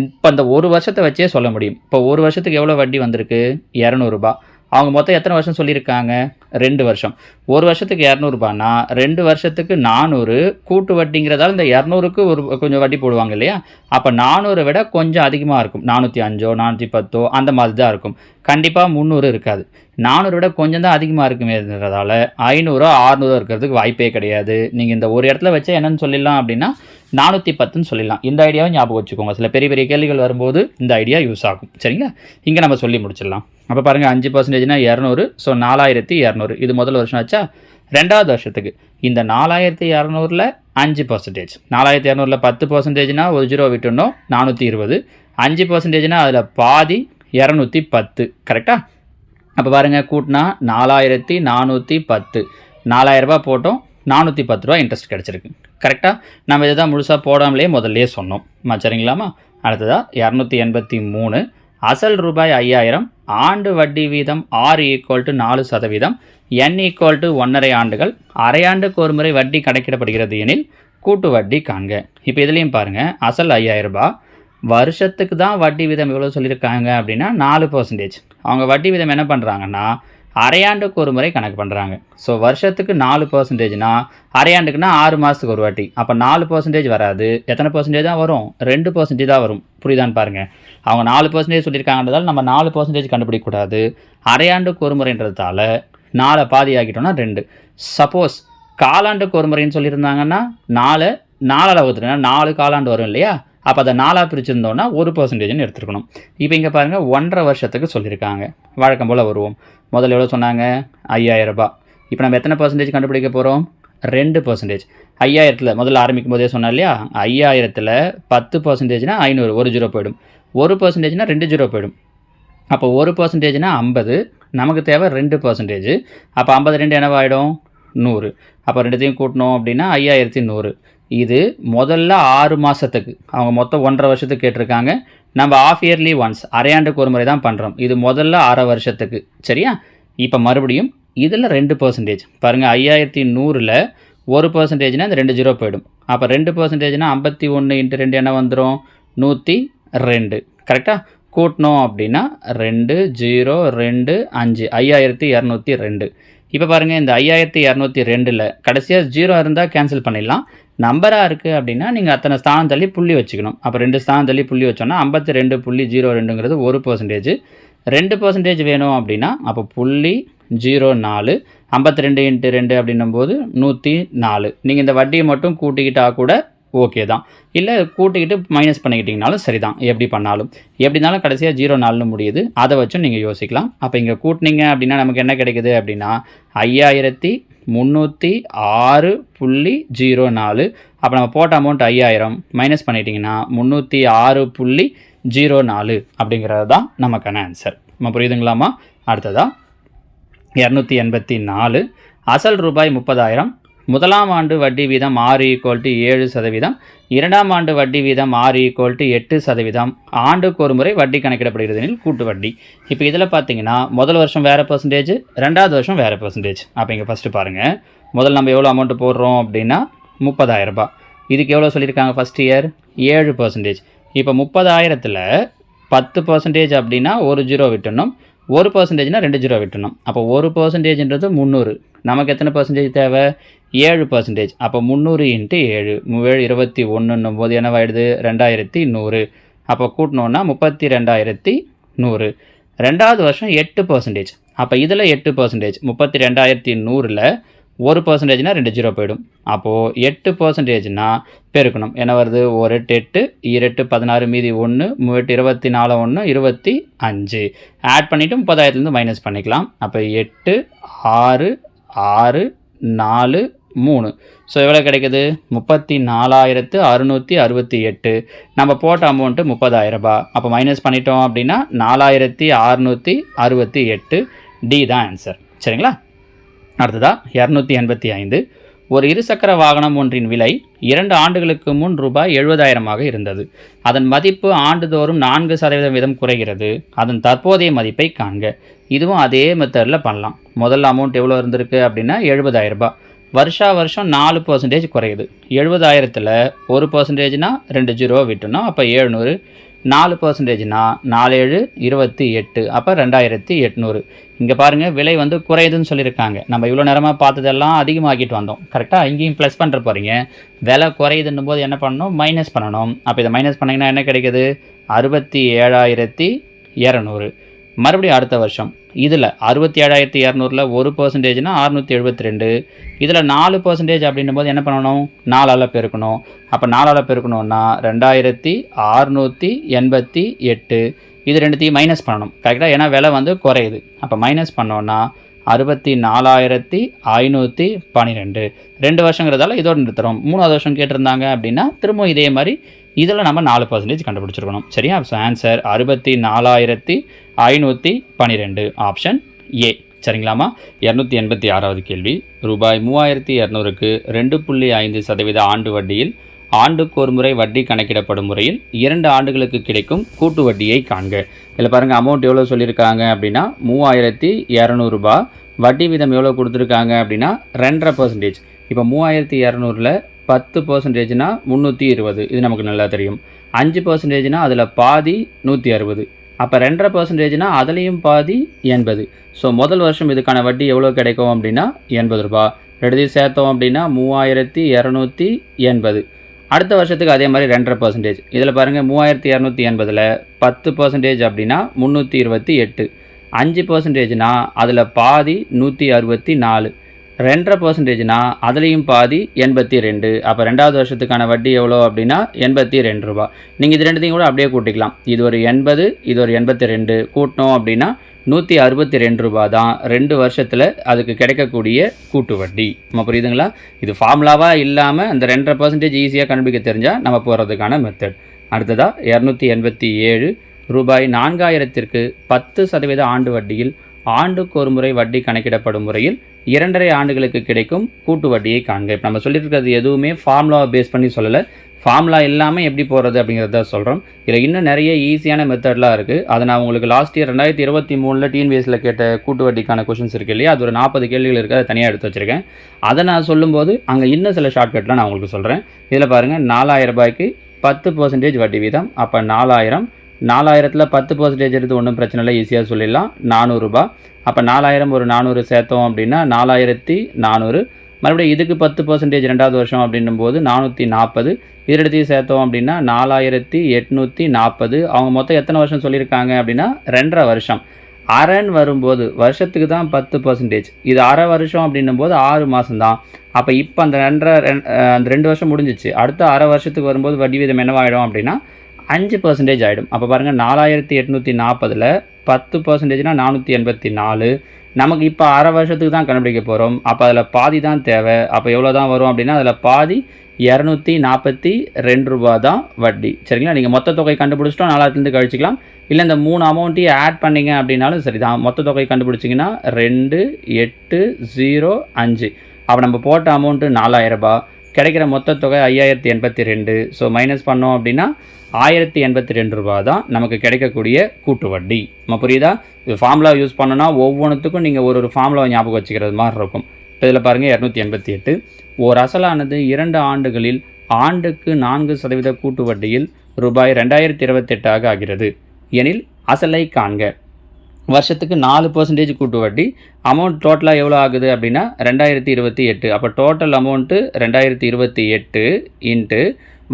S1: இப்போ அந்த ஒரு வருஷத்தை வச்சே சொல்ல முடியும். இப்போ ஒரு வருஷத்துக்கு எவ்வளோ வட்டி வந்திருக்கு? 200 ரூபாய். அவங்க மொத்தம் எத்தனை வருஷம் சொல்லியிருக்காங்க? 2 வருஷம். ஒரு வருஷத்துக்கு 200 ரூபாய்னா 2 வருஷத்துக்கு 400. கூட்டு வட்டிங்கிறதால இந்த 200க்கு ஒரு கொஞ்சம் வட்டி போடுவாங்க இல்லையா? அப்போ 400 விட கொஞ்சம் அதிகமாக இருக்கும். 405, 410 அந்த மாதிரி தான் இருக்கும். கண்டிப்பாக 300 இருக்காது. 400 விட கொஞ்சம் தான் அதிகமாக இருக்குமேன்றதால 500, 600 இருக்கிறதுக்கு வாய்ப்பே கிடையாது. நீங்கள் இந்த ஒரு இடத்துல வச்சு என்னென்னு சொல்லிடலாம் அப்படின்னா 410ன்னு சொல்லிடலாம். இந்த ஐடியாவை ஞாபகம் வச்சுக்கோங்க. சில பெரிய பெரிய கேள்விகள் வரும்போது இந்த ஐடியா யூஸ் ஆகும். சரிங்களா? இங்கே நம்ம சொல்லி முடிச்சிடலாம். அப்போ பாருங்கள் 5%னா 200. ஸோ 4200 இது முதல் வருஷம் ஆச்சா. ரெண்டாவது வருஷத்துக்கு இந்த 4200ல் 5%, 4200ல் 10%னா ஒரு ஜீரோ விட்டுணும் 420, 5%னா அதில் பாதி 210. கரெக்டாக? அப்போ பாருங்கள் கூட்டினா 4410, 4000 ரூபா போட்டோம், 410 ரூபா இன்ட்ரெஸ்ட் கிடச்சிருக்கு. கரெக்டாக? நம்ம இதை தான் முழுசாக போடாமலே முதல்லே சொன்னோம். சரிங்களாமா? அடுத்ததாக 283, அசல் ரூபாய் 5000, ஆண்டு வட்டி வீதம் R=4%, N=1.5 ஆண்டுகள், அரையாண்டுக்கு ஒரு முறை வட்டி கணக்கிடப்படுகிறது எனில் கூட்டு வட்டி காண்க. இப்போ இதுலேயும் பாருங்கள், அசல் 5000 ரூபாய், வருஷத்துக்கு தான் வட்டி வீதம் எவ்வளோ சொல்லியிருக்காங்க அப்படின்னா 4%. அவங்க வட்டி வீதம் என்ன பண்ணுறாங்கன்னா அரையாண்டுக்கு ஒரு முறை கணக்கு பண்ணுறாங்க. ஸோ வருஷத்துக்கு 4%னா அரையாண்டுக்குன்னா 6 மாதத்துக்கு ஒரு வாட்டி. அப்போ 4% வராது. எத்தனை பர்சன்டேஜ் தான் வரும்? 2% தான் வரும். புரியுதான்னு பாருங்கள். அவங்க 4% சொல்லியிருக்காங்கன்றதால் நம்ம 4% கண்டுபிடிக்கக்கூடாது. அரையாண்டுக்கு ஒரு முறைன்றதால 4 பாதி ஆகிட்டோம்னா 2. சப்போஸ் காலாண்டுக்கு ஒரு முறைன்னு சொல்லியிருந்தாங்கன்னா 4 வகுத்துனா 4 காலாண்டு வரும் இல்லையா? அப்போ அதை 4 பிரிச்சிருந்தோன்னா 1%ன்னு எடுத்துருக்கணும். இப்போ இங்கே பாருங்கள் 1.5 வருஷத்துக்கு சொல்லியிருக்காங்க. வழக்கம் போல் வருவோம். முதல்ல எவ்வளோ சொன்னாங்க? 5000 ரூபாய். இப்போ நம்ம எத்தனை பர்சன்டேஜ் கண்டுபிடிக்க போகிறோம்? 2%. 5000த்தில் முதல்ல ஆரம்பிக்கும் போதே சொன்னோம் இல்லையா? 5000த்தில் 10%னா 500, ஒரு ஜீரோ போயிடும். 1%னா 2 ஜீரோ போயிடும். அப்போ 1%னா 50, நமக்கு தேவை 2%. அப்போ 52 என்னவாயிடும்? 100. அப்போ ரெண்டுத்தையும் கூட்டணும் அப்படின்னா 5100. இது முதல்ல 6 மாதத்துக்கு. அவங்க மொத்தம் 1.5 வருஷத்துக்கு கேட்டிருக்காங்க. நம்ம ஆஃப் இயர்லி ஒன்ஸ் அரையாண்டுக்கு ஒரு முறை தான் பண்ணுறோம். இது முதல்ல 6 வருஷத்துக்கு. சரியா? இப்போ மறுபடியும் இதில் 2%. பாருங்கள் 5100ல் 1%னா இந்த 2 ஜீரோ போயிடும். அப்போ 2%னா 51 × 2 என்ன வந்துடும்? 102. கரெக்டாக? கூட்டணும் அப்படின்னா 2 0 2 5 5202. இப்போ பாருங்கள் இந்த 5202ல் கடைசியாக ஜீரோ இருந்தால் கேன்சல் பண்ணிடலாம். நம்பராக இருக்குது அப்படின்னா நீங்கள் அத்தனை ஸ்தானம் தள்ளி புள்ளி வச்சுக்கணும். அப்போ 2 ஸ்தானம் தள்ளி புள்ளி வச்சோன்னா 52.02ங்கிறது 1%. 2% வேணும் அப்படின்னா அப்போ 0.04, 52 × 2 அப்படின்னும்போது 104. நீங்கள் இந்த வட்டியை மட்டும் கூட்டிக்கிட்டால் கூட ஓகே தான். இல்லை கூட்டிக்கிட்டு மைனஸ் பண்ணிக்கிட்டிங்கனாலும் சரி தான். எப்படி பண்ணாலும் எப்படினாலும் கடைசியாக 0.4ன்னு முடியுது. அதை வச்சும் நீங்கள் யோசிக்கலாம். அப்போ இங்கே கூட்டினீங்க அப்படின்னா நமக்கு என்ன கிடைக்குது அப்படின்னா 5306.04. அப்போ நம்ம போட்ட அமௌண்ட் 5000 மைனஸ் பண்ணிட்டீங்கன்னா 306.04 அப்படிங்கிறது தான் நமக்கான ஆன்சர். நம்ம புரியுதுங்களாமா? அடுத்ததாக 284, அசல் ரூபாய் 30,000, முதலாம் ஆண்டு வட்டி வீதம் R=7%, இரண்டாம் ஆண்டு வட்டி வீதம் R=8%, ஆண்டுக்கு ஒரு முறை வட்டி கணக்கிடப்படுகிறது கூட்டு வட்டி. இப்போ இதில் பார்த்தீங்கன்னா முதல் வருஷம் வேறு பர்சன்டேஜ், ரெண்டாவது வருஷம் வேறு பர்சன்டேஜ். அப்போ இங்கே ஃபஸ்ட்டு பாருங்கள், முதல்ல நம்ம எவ்வளோ அமௌண்ட்டு போடுறோம் அப்படின்னா 30,000 ரூபாய். இதுக்கு எவ்வளோ சொல்லியிருக்காங்க? First year 7%. இப்போ 30,000த்தில் 10% அப்படின்னா ஒரு ஜீரோ விட்டுணும், 1%னா 2 ஜீரோ விட்டுணும். அப்போ 1%ன்றது 300. நமக்கு எத்தனை பர்சன்டேஜ் தேவை? 7%. அப்போ 300 × 7, 21 போது என்னவாயிடுது? 2100. அப்போ கூட்டினோன்னா 32,100. ரெண்டாவது வருஷம் 8%. அப்போ இதில் 8%, 32,100ல் 1%னா 2 ஜீரோ போயிடும். அப்போது 8%னா பெருக்கணும். என்ன வருது? 1 8 2 16 மீதி 1 3 24 1 25. ஆட் பண்ணிவிட்டு 30,000லேருந்து மைனஸ் பண்ணிக்கலாம். அப்போ 8 6 6 4 3. ஸோ எவ்வளோ கிடைக்குது? 34,668. நம்ம போட்ட அமௌண்ட்டு 30,000 ரூபாய். அப்போ மைனஸ் பண்ணிட்டோம் அப்படின்னா 4,668. டி தான் ஆன்சர். சரிங்களா? அடுத்ததாக 285, ஒரு இருசக்கர வாகனம் ஒன்றின் விலை 2 ஆண்டுகளுக்கு முன் ரூபாய் 70,000 இருந்தது. அதன் மதிப்பு ஆண்டுதோறும் 4% வீதம் குறைகிறது. அதன் தற்போதைய மதிப்பை காண்க. இதுவும் அதே மெத்தடில் பண்ணலாம். முதல்ல அமௌண்ட் எவ்வளோ இருந்திருக்கு அப்படின்னா 70,000 ரூபாய். வருஷம் 4% குறையுது. 70,000த்தில் 1%னா 2 ஜீரோ விட்டுணும். அப்போ 700. 4%னா 4 7 28. அப்போ 2,800. இங்கே பாருங்கள் விலை வந்து குறையுதுன்னு சொல்லியிருக்காங்க. நம்ம இவ்வளோ நேரமாக பார்த்ததெல்லாம் அதிகமாகிட்டு வந்தோம். கரெக்டாக? இங்கேயும் ப்ளஸ் பண்ணுற போகிறீங்க. விலை குறையுதுன்னும் போது என்ன பண்ணணும்? மைனஸ் பண்ணணும். அப்போ இதை மைனஸ் பண்ணிங்கன்னா என்ன கிடைக்குது? 67,200. மறுபடியும் அடுத்த வருஷம் இதில் 67,200ல் 1%னா 672. இதில் 4% அப்படின்னும் போது என்ன பண்ணணும், 4ஆல் பெருக்கணும். அப்போ 4ஆல் பெருக்கணும்னா 2688. இது ரெண்டுத்தையும் மைனஸ் பண்ணணும் கரெக்டாக, ஏன்னா விலை வந்து குறையுது. அப்போ மைனஸ் பண்ணோன்னா 64,512. 2 வருஷங்கிறதால இதோட நிறுத்துறோம். 3வது வருஷம் கேட்டிருந்தாங்க அப்படின்னா திரும்ப இதே மாதிரி இதில் நம்ம 4% கண்டுபிடிச்சிருக்கணும். சரியா? So answer 64,512 option A. சரிங்களாமா? 286வது கேள்வி. ரூபாய் 3200க்கு 2.5% ஆண்டு வட்டியில் ஆண்டுக்கு ஒரு முறை வட்டி கணக்கிடப்படும் முறையில் 2 ஆண்டுகளுக்கு கிடைக்கும் கூட்டு வட்டியை காண்க. இதில் பாருங்கள் அமௌண்ட் எவ்வளோ சொல்லியிருக்காங்க அப்படின்னா 3200 ரூபாய். வட்டி வீதம் எவ்வளோ கொடுத்துருக்காங்க அப்படின்னா 2.5%. இப்போ 3200ல் 10%னா 320. இது நமக்கு நல்லா தெரியும். 5%னா அதில் பாதி 160. அப்போ 2.5%னா அதுலேயும் பாதி 80. ஸோ முதல் வருஷம் இதுக்கான வட்டி எவ்வளோ கிடைக்கும் அப்படின்னா 80 ரூபாய். ரெண்டுத்தையும் சேர்த்தோம் அப்படின்னா 3280. அடுத்த வருஷத்துக்கு அதே மாதிரி 2.5%. இதில் பாருங்கள் 3280ல் 10% அப்படின்னா 328. 5%னா அதில் பாதி 164. 2.5%னா அதுலேயும் பாதி 82. அப்போ 2வது வருஷத்துக்கான வட்டி எவ்வளோ அப்படின்னா 82 ரூபாய். நீங்கள் இது ரெண்டுத்தையும் கூட அப்படியே கூட்டிக்கலாம். இது ஒரு 80, இது ஒரு 82 கூட்டினோம் அப்படின்னா 162 ரூபாய் தான் 2 வருஷத்தில் அதுக்கு கிடைக்கக்கூடிய கூட்டு வட்டி. நம்ம புரியுதுங்களா? இது ஃபார்முலாவாக இல்லாமல் அந்த 2.5% ஈஸியாக கண்டுபிடிக்க தெரிஞ்சால் நம்ம போகிறதுக்கான மெத்தட். அடுத்ததாக 287 ரூபாய் 4000க்கு 10% ஆண்டு வட்டியில் ஆண்டுக்கு ஒரு முறை வட்டி கணக்கிடப்படும் முறையில் 2.5 ஆண்டுகளுக்கு கிடைக்கும் கூட்டு வட்டியை காண்க. இப்போ நம்ம சொல்லிட்டு இருக்கிறது எதுவுமே ஃபார்முலாவை பேஸ் பண்ணி சொல்லலை. ஃபார்முலா இல்லாமல் எப்படி போகிறது அப்படிங்கிறத சொல்கிறோம். இதில் இன்னும் நிறைய ஈஸியான மெத்தட்லாம் இருக்குது. அதை நான் உங்களுக்கு லாஸ்ட் இயர் 2023 டிஎன்பிஎஸ்சியில் கேட்ட கூட்டு வட்டிக்கான கொஷின்ஸ் இருக்குது இல்லையா, அது ஒரு 40 கேள்விகள் இருக்குது. அதை தனியாக எடுத்து வச்சுருக்கேன். அதை நான் சொல்லும்போது அங்கே இன்னும் சில ஷார்ட்கட்லாம் நான் உங்களுக்கு சொல்கிறேன். இதில் பாருங்கள் 4000 ரூபாய்க்கு 10% வட்டி வீதம். அப்போ 4000 4000ல் 10% எடுத்து ஒன்றும் பிரச்சனை இல்லை, ஈஸியாக சொல்லிடலாம். 400 ரூபாய். அப்போ 4000 ஒரு 400 சேர்த்தோம் அப்படின்னா 4400. மறுபடியும் இதுக்கு 10% 2வது வருஷம் அப்படின்னும் போது 440. இதெடுத்தையும் சேர்த்தோம் அப்படின்னா 4840. அவங்க மொத்தம் எத்தனை வருஷம் சொல்லியிருக்காங்க அப்படின்னா 2.5 வருஷம். அரைன்னு வரும்போது வருஷத்துக்கு தான் 10%. இது அரை வருஷம் அப்படின்னும் போது 6 மாதம் தான். அப்போ இப்போ அந்த 2 வருஷம் முடிஞ்சிச்சு. அடுத்த அரை வருஷத்துக்கு வரும்போது வட்டி வீதம் என்னவாயிடும் அப்படின்னா 5% ஆகிடும். அப்போ பாருங்கள் 4840ல் 10%னா 484. நமக்கு இப்போ அரை வருஷத்துக்கு தான் கண்டுபிடிக்க போகிறோம். அப்போ அதில் பாதி தான் தேவை. அப்போ எவ்வளோ தான் வரும் அப்படின்னா அதில் பாதி 242 ரூபா தான் வட்டி. சரிங்களா? நீங்கள் மொத்த தொகை கண்டுபிடிச்சிட்டோம் 4000 கழிச்சிக்கலாம். இல்லை இந்த 3 அமௌண்ட்டையும் ஆட் பண்ணிங்க அப்படின்னாலும் சரி தான். மொத்த தொகை கண்டுபிடிச்சிங்கன்னா 2805. அப்போ நம்ம போட்ட அமௌண்ட்டு 4000 ரூபாய். கிடைக்கிற மொத்த தொகை 5082. ஸோ மைனஸ் பண்ணோம் அப்படின்னா 1082 ரூபா தான் நமக்கு கிடைக்கக்கூடிய கூட்டு வட்டி. நம்ம புரியுதா? இது ஃபார்முலா யூஸ் பண்ணோன்னா ஒவ்வொன்றுத்துக்கும் நீங்கள் ஒரு ஃபார்முலாவை ஞாபகம் வச்சுக்கிறது மாதிரி இருக்கும். இப்போ இதில் பாருங்கள் 288. ஓர் அசலானது 2 ஆண்டுகளில் ஆண்டுக்கு 4% கூட்டு வட்டியில் ரூபாய் 2028 ஆகிறது எனில் அசலை காண்க. வருஷத்துக்கு 4% கூட்டு வட்டி. அமௌண்ட் டோட்டலாக எவ்வளோ ஆகுது அப்படின்னா 2028. அப்போ டோட்டல் அமௌண்ட்டு 2028 இன்ட்டு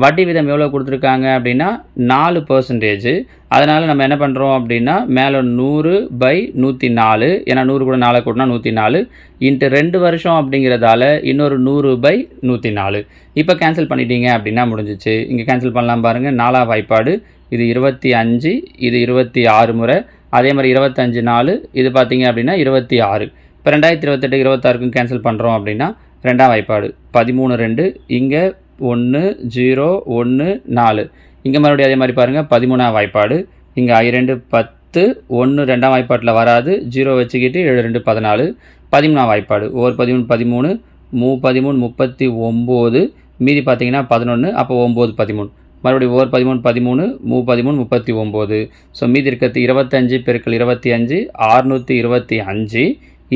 S1: வட்டி வீதம் எவ்வளோ கொடுத்துருக்காங்க அப்படின்னா 4%. அதனால் நம்ம என்ன பண்ணுறோம் அப்படின்னா மேலே 100/104. ஏன்னா 100 கூட 4 கூட்டினா 104 இன்ட்டு 2 வருஷம் அப்படிங்கிறதால இன்னொரு 100/104. இப்போ கேன்சல் பண்ணிட்டீங்க அப்படின்னா முடிஞ்சிச்சு. இங்கே கேன்சல் பண்ணலாம் பாருங்கள். 4ஆம் வாய்ப்பாடு இது 25, இது 26 முறை. அதே மாதிரி 25 4 இது பார்த்தீங்க அப்படின்னா 26. இப்போ 2028 26க்கும் கேன்சல் பண்ணுறோம் அப்படின்னா 2ஆம் வாய்ப்பாடு 13 2. இங்கே 1 0 1 4. இங்கே மறுபடியும் அதே மாதிரி பாருங்கள் 13ஆம் வாய்ப்பாடு. இங்கே I2 10 1 2ஆம் வாய்ப்பாட்டில் வராது. 0 வச்சுக்கிட்டு 7 2 14. 13ஆம் வாய்ப்பாடு 1 13 13 13 39. மீதி பார்த்தீங்கன்னா 11. அப்போ 9 13. மறுபடியும் 1 13 13 13 39. ஸோ மீதி இருக்கிறது 25 × 25 625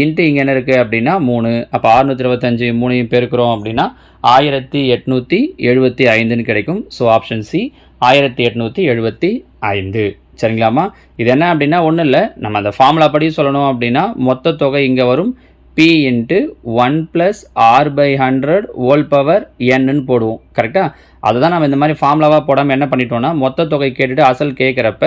S1: இன்ட்டு இங்கே என்ன இருக்குது அப்படின்னா 3. அப்போ 625 3 பெருக்கிறோம் அப்படின்னா 1875 கிடைக்கும். So option C 1875. சரிங்களாமா? இது என்ன அப்படின்னா ஒன்றும் இல்லை, நம்ம அந்த ஃபார்முலா படி சொல்லணும் அப்படின்னா மொத்த தொகை இங்கே வரும் P × 1 + R/100 whole power n போடுவோம். கரெக்டாக? அதுதான் நம்ம இந்த மாதிரி ஃபார்முலாவாக போடாமல் என்ன பண்ணிட்டோம்னா மொத்த தொகை கேட்டுட்டு அசல் கேட்குறப்ப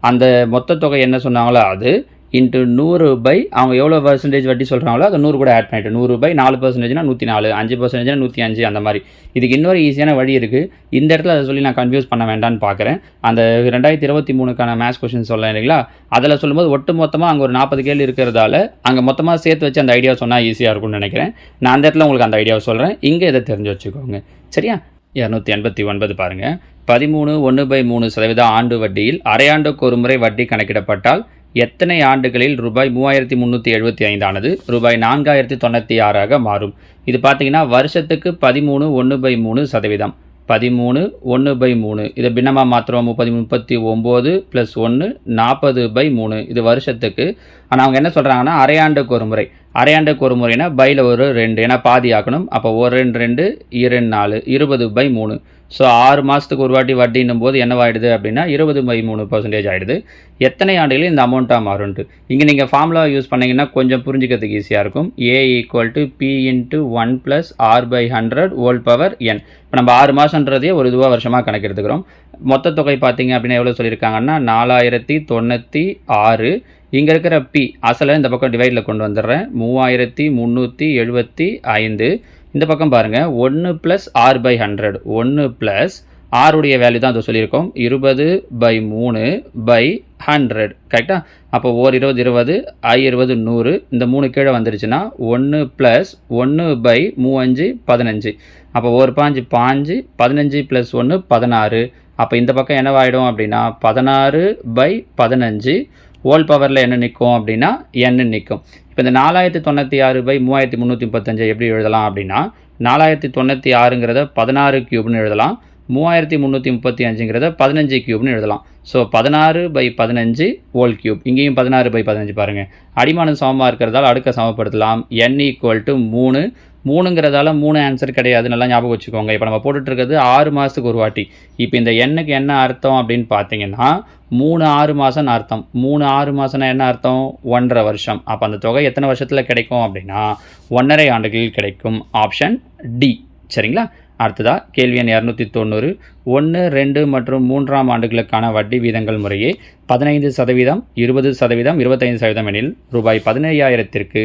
S1: அந்த மொத்த தொகை என்ன சொன்னாங்களோ அது இன்ட்டு 100 பை அவங்க எவ்வளோ பர்சன்டேஜ் வட்டி சொல்கிறாங்களோ அதை 100 கூட ஆட் பண்ணிவிட்டு 100 பை 4%னா 104, 5%னா 105 அந்த மாதிரி. இதுக்கு இன்னொரு ஈஸியான வழி இருக்குது. இந்த இடத்துல அதை சொல்லி நான் கன்ஃபியூஸ் பண்ண வேண்டாம்னு பார்க்குறேன். அந்த 2023க்கான மேத்ஸ் கொஷின் சொல்ல இல்லைங்களா, அதில் சொல்லும்போது ஒட்டு மொத்தமாக அங்கே ஒரு 40 கேள்வி இருக்கிறதால அங்கே மொத்தமாக சேர்த்து வச்சு அந்த ஐடியா சொன்னால் ஈஸியாக இருக்கும்னு நினைக்கிறேன். நான் அந்த இடத்துல உங்களுக்கு அந்த ஐடியாவை சொல்கிறேன். இங்கே இதை தெரிஞ்சு வச்சுக்கோங்க. சரியா? 289 பாருங்கள். 13.1/3% ஆண்டு வட்டியில் அரையாண்டுக்கு ஒரு முறை வட்டி கணக்கிடப்பட்டால் எத்தனை ஆண்டுகளில் ரூபாய் 3375 ஆனது ரூபாய் 4096 மாறும்? இது பார்த்தீங்கன்னா வருஷத்துக்கு 13.1/3%. 13.1/3 இதை பின்னமாக மாத்திரம் 39 + 1 40/3 இது வருஷத்துக்கு. ஆனால் அவங்க என்ன சொல்கிறாங்கன்னா அரையாண்டுக்கு ஒரு முறை. அரையாண்டுக்கு ஒரு முறைனா பையில் ஒரு 2, ஏன்னா பாதி ஆக்கணும். அப்போ 1 2 2 4 20/3. ஸோ 6 மாதத்துக்கு ஒரு வாட்டி வட்டின்னும் போது என்னவாயிடுது அப்படின்னா 20/3% ஆகிடுது. எத்தனை ஆண்டுகளில் இந்த அமௌண்ட்டாக மாறும்ட்டு இங்கே நீங்கள் ஃபார்முலா யூஸ் பண்ணிங்கன்னா கொஞ்சம் புரிஞ்சிக்கிறதுக்கு ஈஸியாக இருக்கும். A = P × 1 + R/100 இப்போ நம்ம 6 மாதன்றதையே ஒரு இதுவாக வருஷமாக கணக்கெடுத்துக்கிறோம். மொத்த தொகை பார்த்தீங்க அப்படின்னா எவ்வளோ சொல்லியிருக்காங்கன்னா 4096. இங்கே இருக்கிற P அசலை இந்த பக்கம் டிவைடில் கொண்டு வந்துடுறேன். 3375. இந்த பக்கம் பாருங்கள் 1 + R/100. 1 + ஆருடைய வேல்யூ தான் அதை சொல்லியிருக்கோம் 20/3/100. கரெக்டாக? அப்போ 20 20 20 100. இந்த 3 கீழே வந்துருச்சுன்னா 1 + 1/35 15. அப்போ 1 5 5 15 + 1 16. அப்போ இந்த பக்கம் என்னவாயிடும் அப்படின்னா 16/15 ஹோல் பவரில் என்ன நிற்கும் அப்படின்னா n நிற்கும். இப்போ இந்த 4096/3335 எப்படி எழுதலாம் அப்படின்னா 4096ங்கிறத 16 கியூப்னு எழுதலாம். 3335ங்கிறத 15 கியூப்னு எழுதலாம். So 16/15 whole cube. இங்கேயும் 16/15 பாருங்கள். அடிமானம் சமமாக இருக்கிறதால அடுக்க சமப்படுத்தலாம். n = 3. 3ங்கிறதால 3 ஆன்சர் கிடையாது, நல்லா ஞாபகம் வச்சுக்கோங்க. இப்போ நம்ம போட்டுட்ருக்கிறது 6 மாதத்துக்கு ஒரு வாட்டி. இப்போ இந்த எண்ணுக்கு என்ன அர்த்தம் அப்படின்னு பார்த்தீங்கன்னா 3 6 மாதம்னு அர்த்தம். 3 6 மாதம்னா என்ன அர்த்தம்? 1.5 வருஷம். அப்போ அந்த தொகை எத்தனை வருஷத்தில் கிடைக்கும் அப்படின்னா 1.5 ஆண்டுகளில் கிடைக்கும். Option D. சரிங்களா? அடுத்ததாக கேள்வி எண் 290. 1 2 மற்றும் 3ஆம் ஆண்டுகளுக்கான வட்டி வீதங்கள் முறையே 15%, 20%, 25% எனில் ரூபாய் 15,000க்கு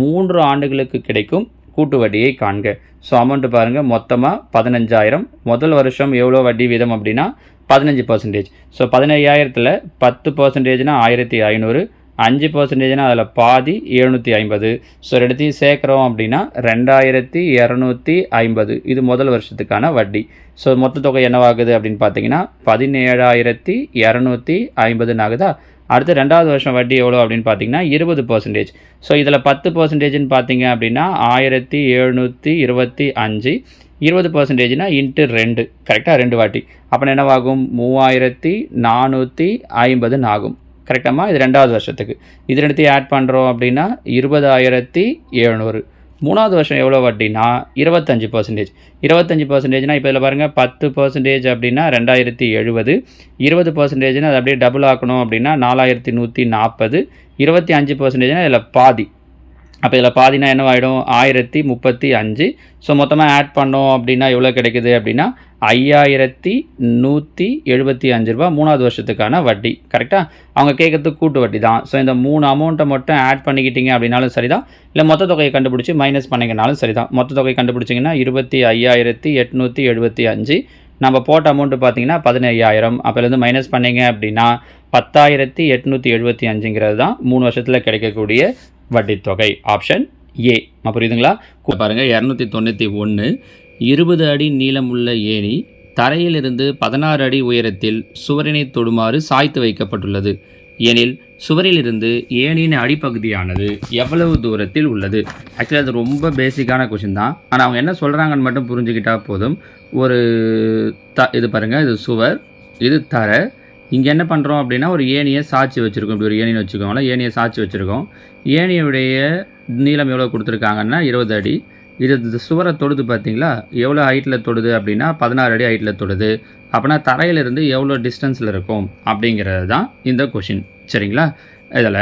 S1: 3 ஆண்டுகளுக்கு கிடைக்கும் கூட்டு வட்டியை காண்க. ஸோ அமௌண்ட்டு பாருங்கள், மொத்தமாக 15,000. முதல் வருஷம் எவ்வளோ வட்டி வீதம் அப்படின்னா 15%. ஸோ 15,000ல் 10%னா 1,500, 5%னா அதில் பாதி 750. ஸோ ரெண்டுத்தையும் சேர்க்குறோம் அப்படின்னா 2,250. இது முதல் வருஷத்துக்கான வட்டி. ஸோ மொத்த தொகை என்னவாகுது அப்படின்னு பார்த்தீங்கன்னா 17,250 ஆகுதா? அடுத்து 2வது வருஷம் வட்டி எவ்வளோ அப்படின்னு பார்த்தீங்கன்னா 20%. ஸோ இதில் 10%ன்னு பார்த்தீங்க அப்படின்னா 1,725. 20%னா × 2. கரெக்டாக 2 வாட்டி. அப்போ என்னவாகும் 3,450 ஆகும். கரெக்டாமா? இது 2வது வருஷத்துக்கு. இது ரெண்டுத்தையும் ஆட் பண்ணுறோம் அப்படின்னா 20,700. 3வது வருஷம் எவ்வளோ வட்டினா 25%. 25%னா இப்போ இதில் பாருங்கள் 10% அப்படின்னா 2,070. 20%னா அது அப்படியே டபுள் ஆக்கணும் அப்படின்னா 4,140. 25%னா இதில் பாதி. அப்போ இதில் பாதினா என்னவாயிடும் 1,035. ஸோ மொத்தமாக ஆட் பண்ணோம் அப்படின்னா எவ்வளோ கிடைக்குது அப்படின்னா 5,175 ரூபா 3வது வருஷத்துக்கான வட்டி. கரெக்டாக? அவங்க கேட்குறதுக்கு கூட்டு வட்டி தான். ஸோ இந்த 3 அமௌண்ட்டை மட்டும் ஆட் பண்ணிக்கிட்டீங்க அப்படின்னாலும் சரி தான், இல்லை மொத்த தொகையை கண்டுபிடிச்சி மைனஸ் பண்ணிங்கனாலும் சரி தான். மொத்த தொகை கண்டுபிடிச்சிங்கன்னா 25,875. நம்ம போட்ட அமௌண்ட்டு பார்த்தீங்கன்னா 15,000. அப்போலேருந்து மைனஸ் பண்ணிங்க அப்படின்னா 10,875ங்கிறது தான் 3 வருஷத்தில் கிடைக்கக்கூடிய வட்டி தொகை. Option A. புரியுதுங்களா? பாருங்கள் 291. 20 அடி நீளமுள்ள ஏணி தரையிலிருந்து 16 அடி உயரத்தில் சுவரினை தொடுமாறு சாய்த்து வைக்கப்பட்டுள்ளது எனில் சுவரிலிருந்து ஏணியின் அடிப்பகுதியானது எவ்வளவு தூரத்தில் உள்ளது? ஆக்சுவலி அது ரொம்ப பேசிக்கான கொஷின் தான். ஆனால் அவங்க என்ன சொல்கிறாங்கன்னு மட்டும் புரிஞ்சுக்கிட்டால் போதும். ஒரு இது பாருங்கள், இது சுவர், இது தரை. இங்கே என்ன பண்ணுறோம் அப்படின்னா ஒரு ஏணியை சாய்ச்சி வச்சுருக்கோம். இப்படி ஒரு ஏணின்னு வச்சுக்கோங்களேன். ஏணியை சாய்ச்சி வச்சுருக்கோம். ஏணியுடைய நீளம் எவ்வளோ கொடுத்துருக்காங்கன்னா 20 அடி. இது சுவரை தொடுது பார்த்தீங்களா? எவ்வளோ ஹைட்டில் தொடுது அப்படின்னா 16 அடி ஹைட்டில் தொடுது. அப்படின்னா தரையிலிருந்து எவ்வளோ டிஸ்டன்ஸில் இருக்கும் அப்படிங்கிறது தான் இந்த கொஷின். சரிங்களா? இதில்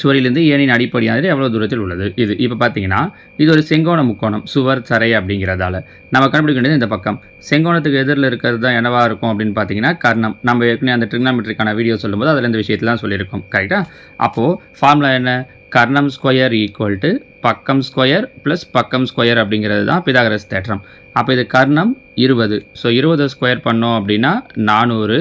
S1: சுவரிலிருந்து ஏணியின் அடிப்படையானது எவ்வளோ தூரத்தில் உள்ளது இது. இப்போ பார்த்தீங்கன்னா இது ஒரு செங்கோண முக்கோணம், சுவர் தரை அப்படிங்கிறதால நம்ம கண்டுபிடிக்க வேண்டியது இந்த பக்கம். செங்கோணத்துக்கு எதிரில் இருக்கிறது தான் என்னவா இருக்கும் அப்படின்னு பார்த்தீங்கன்னா கர்ணம். நம்ம ஏற்கனவே அந்த ட்ரிக்னாமெட்ரிக்கான வீடியோ சொல்லும்போது அதில் இந்த விஷயத்தெல்லாம் சொல்லியிருக்கோம். கரெக்டாக? அப்போது ஃபார்முலா என்ன? கர்ணம் ஸ்கொயர் ஈக்குவல் டு பக்கம் ஸ்கொயர் ப்ளஸ் பக்கம் ஸ்கொயர் அப்படிங்கிறது தான் பிதாகரஸ் தேற்றம். அப்போ இது கர்ணம் 20. ஸோ 20 ஸ்கொயர் பண்ணோம் அப்படின்னா 400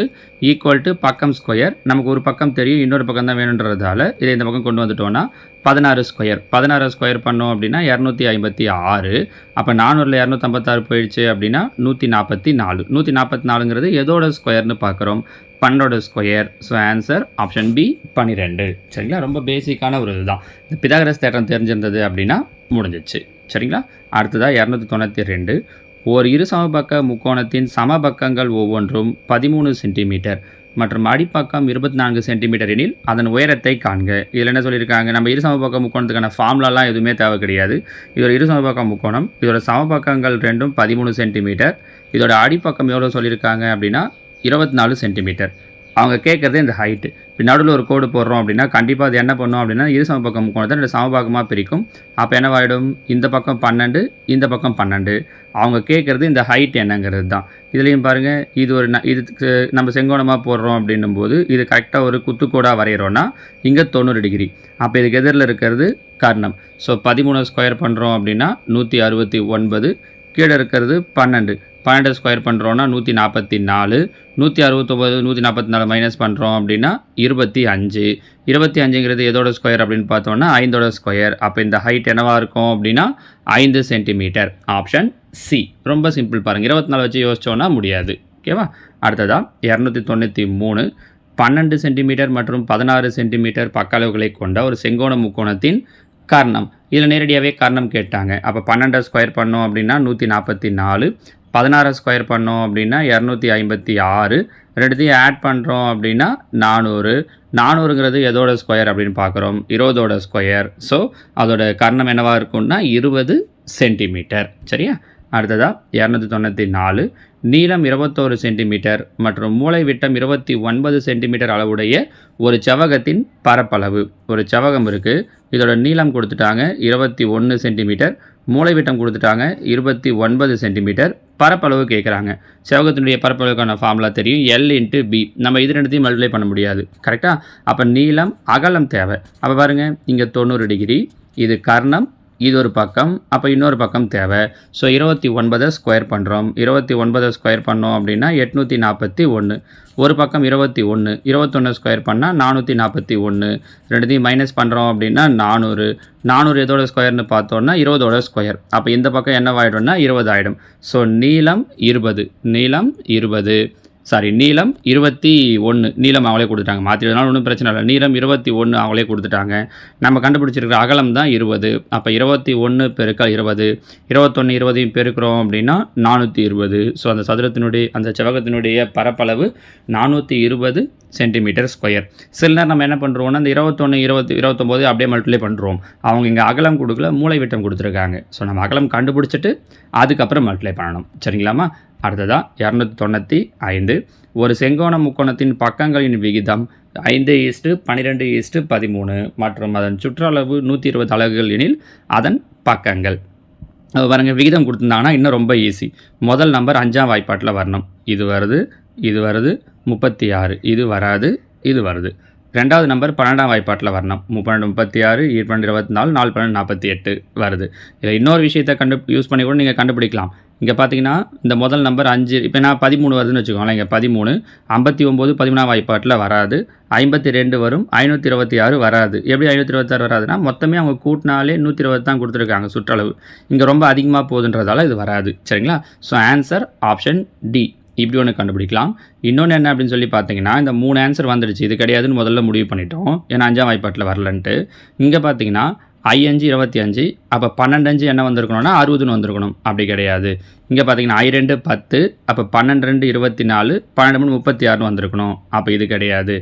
S1: ஈக்குவல் டு பக்கம் ஸ்கொயர். நமக்கு ஒரு பக்கம் தெரியும், இன்னொரு பக்கம் தான் வேணுன்றதால இதை இந்த பக்கம் கொண்டு வந்துட்டோன்னா 16 ஸ்கொயர். 16 ஸ்கொயர் பண்ணோம் அப்படின்னா 256. அப்போ 400ல் 256 போயிடுச்சு அப்படின்னா 144. 144ங்கிறது எதோட ஸ்கொயர்னு பார்க்குறோம்? 12 square. So answer option B 12. சரிங்களா? ரொம்ப பேசிக்கான ஒரு இதுதான். இந்த பிதாகரஸ் தேற்றம் தெரிஞ்சிருந்தது அப்படின்னா முடிஞ்சிச்சு. சரிங்களா? அடுத்ததாக 292. ஓர் இரு சமபக்க முக்கோணத்தின் சமபக்கங்கள் ஒவ்வொன்றும் 13 சென்டிமீட்டர் மற்றும் அடிப்பக்கம் 24 சென்டிமீட்டர் எனில் அதன் உயரத்தை காண்க. இதில் என்ன சொல்லியிருக்காங்க? நம்ம இரு சமபக்க முக்கோணத்துக்கான ஃபார்முலாலாம் எதுவுமே தேவை கிடையாது. இதோட இரு சமபக்க முக்கோணம், இதோட சமபக்கங்கள் ரெண்டும் 13 சென்டிமீட்டர். இதோட அடிப்பக்கம் எவ்வளோ சொல்லியிருக்காங்க அப்படின்னா 24 சென்டிமீட்டர். அவங்க கேட்குறது இந்த ஹைட்டு. இப்போ நடுவில் ஒரு கோடு போடுறோம் அப்படின்னா கண்டிப்பாக அது என்ன பண்ணும் அப்படின்னா இரு சமபக்கம் முக்கோணத்தை 2 சமபாகமாக பிரிக்கும். அப்போ என்னவாயிடும்? இந்த பக்கம் 12, இந்த பக்கம் 12. அவங்க கேட்குறது இந்த ஹைட் என்னங்கிறது தான். இதுலேயும் பாருங்கள், இது ஒரு இதுக்கு நம்ம செங்கோணமாக போடுறோம் அப்படின்னும் போது இது கரெக்டாக ஒரு குத்துக்கோடாக வரைகிறோன்னா இங்கே 90 டிகிரி. அப்போ இதுக்கு எதிரில் இருக்கிறது கர்ணம். ஸோ 13 ஸ்கொயர் பண்ணுறோம் அப்படின்னா 169. கீழே இருக்கிறது 12. 12 ஸ்கொயர் பண்ணுறோன்னா 144. 169 144 மைனஸ் பண்ணுறோம் அப்படின்னா 25. 25ங்கிறது எதோட ஸ்கொயர் அப்படின்னு பார்த்தோன்னா 5ஓட ஸ்கொயர். அப்போ இந்த ஹைட் என்னவாக இருக்கும் அப்படின்னா 5 சென்டிமீட்டர். Option C. ரொம்ப சிம்பிள் பாருங்கள். 24 வச்சு யோசிச்சோன்னா முடியாது. ஓகேவா? அடுத்ததாக 293. 12 சென்டிமீட்டர் மற்றும் 16 சென்டிமீட்டர் பக்க அளவுகளை கொண்ட ஒரு செங்கோண முக்கோணத்தின் கர்ணம். இதில் நேரடியாகவே கர்ணம் கேட்டாங்க. அப்போ 12 ஸ்கொயர் பண்ணோம் அப்படின்னா 144. 16 ஸ்கொயர் பண்ணோம் அப்படின்னா 256. ரெண்டுத்தையும் ஆட் பண்ணுறோம் அப்படின்னா 400. 400ங்கிறது எதோட ஸ்கொயர் அப்படின்னு பார்க்குறோம்? 20ஓட ஸ்கொயர். ஸோ அதோட கர்ணம் என்னவாக இருக்கும்னா 20 சென்டிமீட்டர். சரியா? அடுத்ததாக 294. நீளம் 21 சென்டிமீட்டர் மற்றும் மூளை விட்டம் 29 சென்டிமீட்டர் அளவுடைய ஒரு செவ்வகத்தின் பரப்பளவு. ஒரு செவ்வகம் இருக்குது, இதோட நீளம் கொடுத்துட்டாங்க 21 சென்டிமீட்டர், மூளை விட்டம் கொடுத்துட்டாங்க 29 சென்டிமீட்டர், பரப்பளவு கேட்குறாங்க. செவ்வகத்தினுடைய பரப்பளவுக்கான ஃபார்முலா தெரியும், L/B. நம்ம இது ரெண்டுத்தையும் மல்டிப்ளை பண்ண முடியாது. கரெக்டாக? அப்போ நீளம் அகலம் தேவை. அப்போ பாருங்கள், இங்கே 90 டிகிரி, இது கர்ணம், இது ஒரு பக்கம், அப்போ இன்னொரு பக்கம் தேவை. ஸோ 29 ஸ்கொயர் பண்ணுறோம். 29 ஸ்கொயர் பண்ணோம் அப்படின்னா 841. ஒரு பக்கம் 21. 21 ஸ்கொயர் பண்ணால் 441. ரெண்டுத்தையும் மைனஸ் பண்ணுறோம் அப்படின்னா 400. 400 எதோட ஸ்கொயர்னு பார்த்தோன்னா 20ஓட ஸ்கொயர். அப்போ இந்த பக்கம் என்னவாயிடும்னா 20 ஆகிடும். ஸோ நீளம் 20. நீளம் 20. நீளம் 21. நீளம் அவங்களே கொடுத்துட்டாங்க. மாற்றினாலும் ஒன்றும் பிரச்சனை இல்லை. நீளம் 21 அவங்களே கொடுத்துட்டாங்க. நம்ம கண்டுபிடிச்சிருக்கிற அகலம் தான் 20. அப்போ 21 பெருக்கல் 20. 21 20 பெருக்கிறோம் அப்படின்னா 420. ஸோ அந்த சதுரத்தினுடைய அந்த செவ்வகத்தினுடைய பரப்பளவு 420 சென்டிமீட்டர் ஸ்கொயர். சில நேரம் நம்ம என்ன பண்ணுறோம்னா இந்த 21 20 29 அப்படியே மல்டிப்ளை பண்ணுறோம். அவங்க இங்கே அகலம் கொடுக்கல, மூளை விட்டம் கொடுத்துருக்காங்க. ஸோ நம்ம அகலம் கண்டுபிடிச்சிட்டு அதுக்கப்புறம் மல்டிப்ளை பண்ணணும். சரிங்களாமா? அடுத்ததாக 295. ஒரு செங்கோண முக்கோணத்தின் பக்கங்களின் விகிதம் 5:12:13 மற்றும் அதன் சுற்றளவு 120 அலகுகள் எனில் அதன் பக்கங்கள். பாருங்கள், விகிதம் கொடுத்துருந்தாங்கன்னா இன்னும் ரொம்ப ஈஸி. முதல் நம்பர் 5ஆம் வாய்ப்பாட்டில் வரணும். இது வருது, இது வருது, 36. இது வராது, இது வருது. ரெண்டாவது நம்பர் 12ஆம் வாய்ப்பாட்டில் வரணும். 32 36, 12 24, 4 12 48 வருது. இதில் இன்னொரு விஷயத்தை யூஸ் பண்ணி கூட நீங்கள் கண்டுபிடிக்கலாம். இங்கே பார்த்தீங்கன்னா இந்த முதல் நம்பர் 5, இப்போ நான் 13 வருதுன்னு வச்சுக்கோங்களேன். இங்கே 13, 59 13ஆம் வாய்ப்பாட்டில் வராது, 52 வரும், 526 வராது. எப்படி 526 வராதுன்னா மொத்தமே அவங்க கூட்டினாலே 120 தான் கொடுத்துருக்காங்க சுற்றளவு. இங்கே ரொம்ப அதிகமாக போகுதுன்றதால இது வராது. சரிங்களா? So answer option D. இப்படி ஒன்று கண்டுபிடிக்கலாம். இன்னொன்று என்ன அப்படின்னு சொல்லி பார்த்தீங்கன்னா இந்த 3 ஆன்சர் வந்துடுச்சு. இது கிடையாதுன்னு முதல்ல முடிவு பண்ணிட்டோம், ஏன்னா 5ஆம் வாய்ப்பாட்டில் வரலன்ட்டு. இங்கே பார்த்தீங்கன்னா I5 25. அப்போ 12 என்ன வந்திருக்கணும்னா 60ன்னு வந்திருக்கணும். அப்படி கிடையாது. இங்கே பார்த்தீங்கன்னா I2 10. அப்போ 12 24, 12 36ன்னு வந்திருக்கணும். அப்போ இது கிடையாது.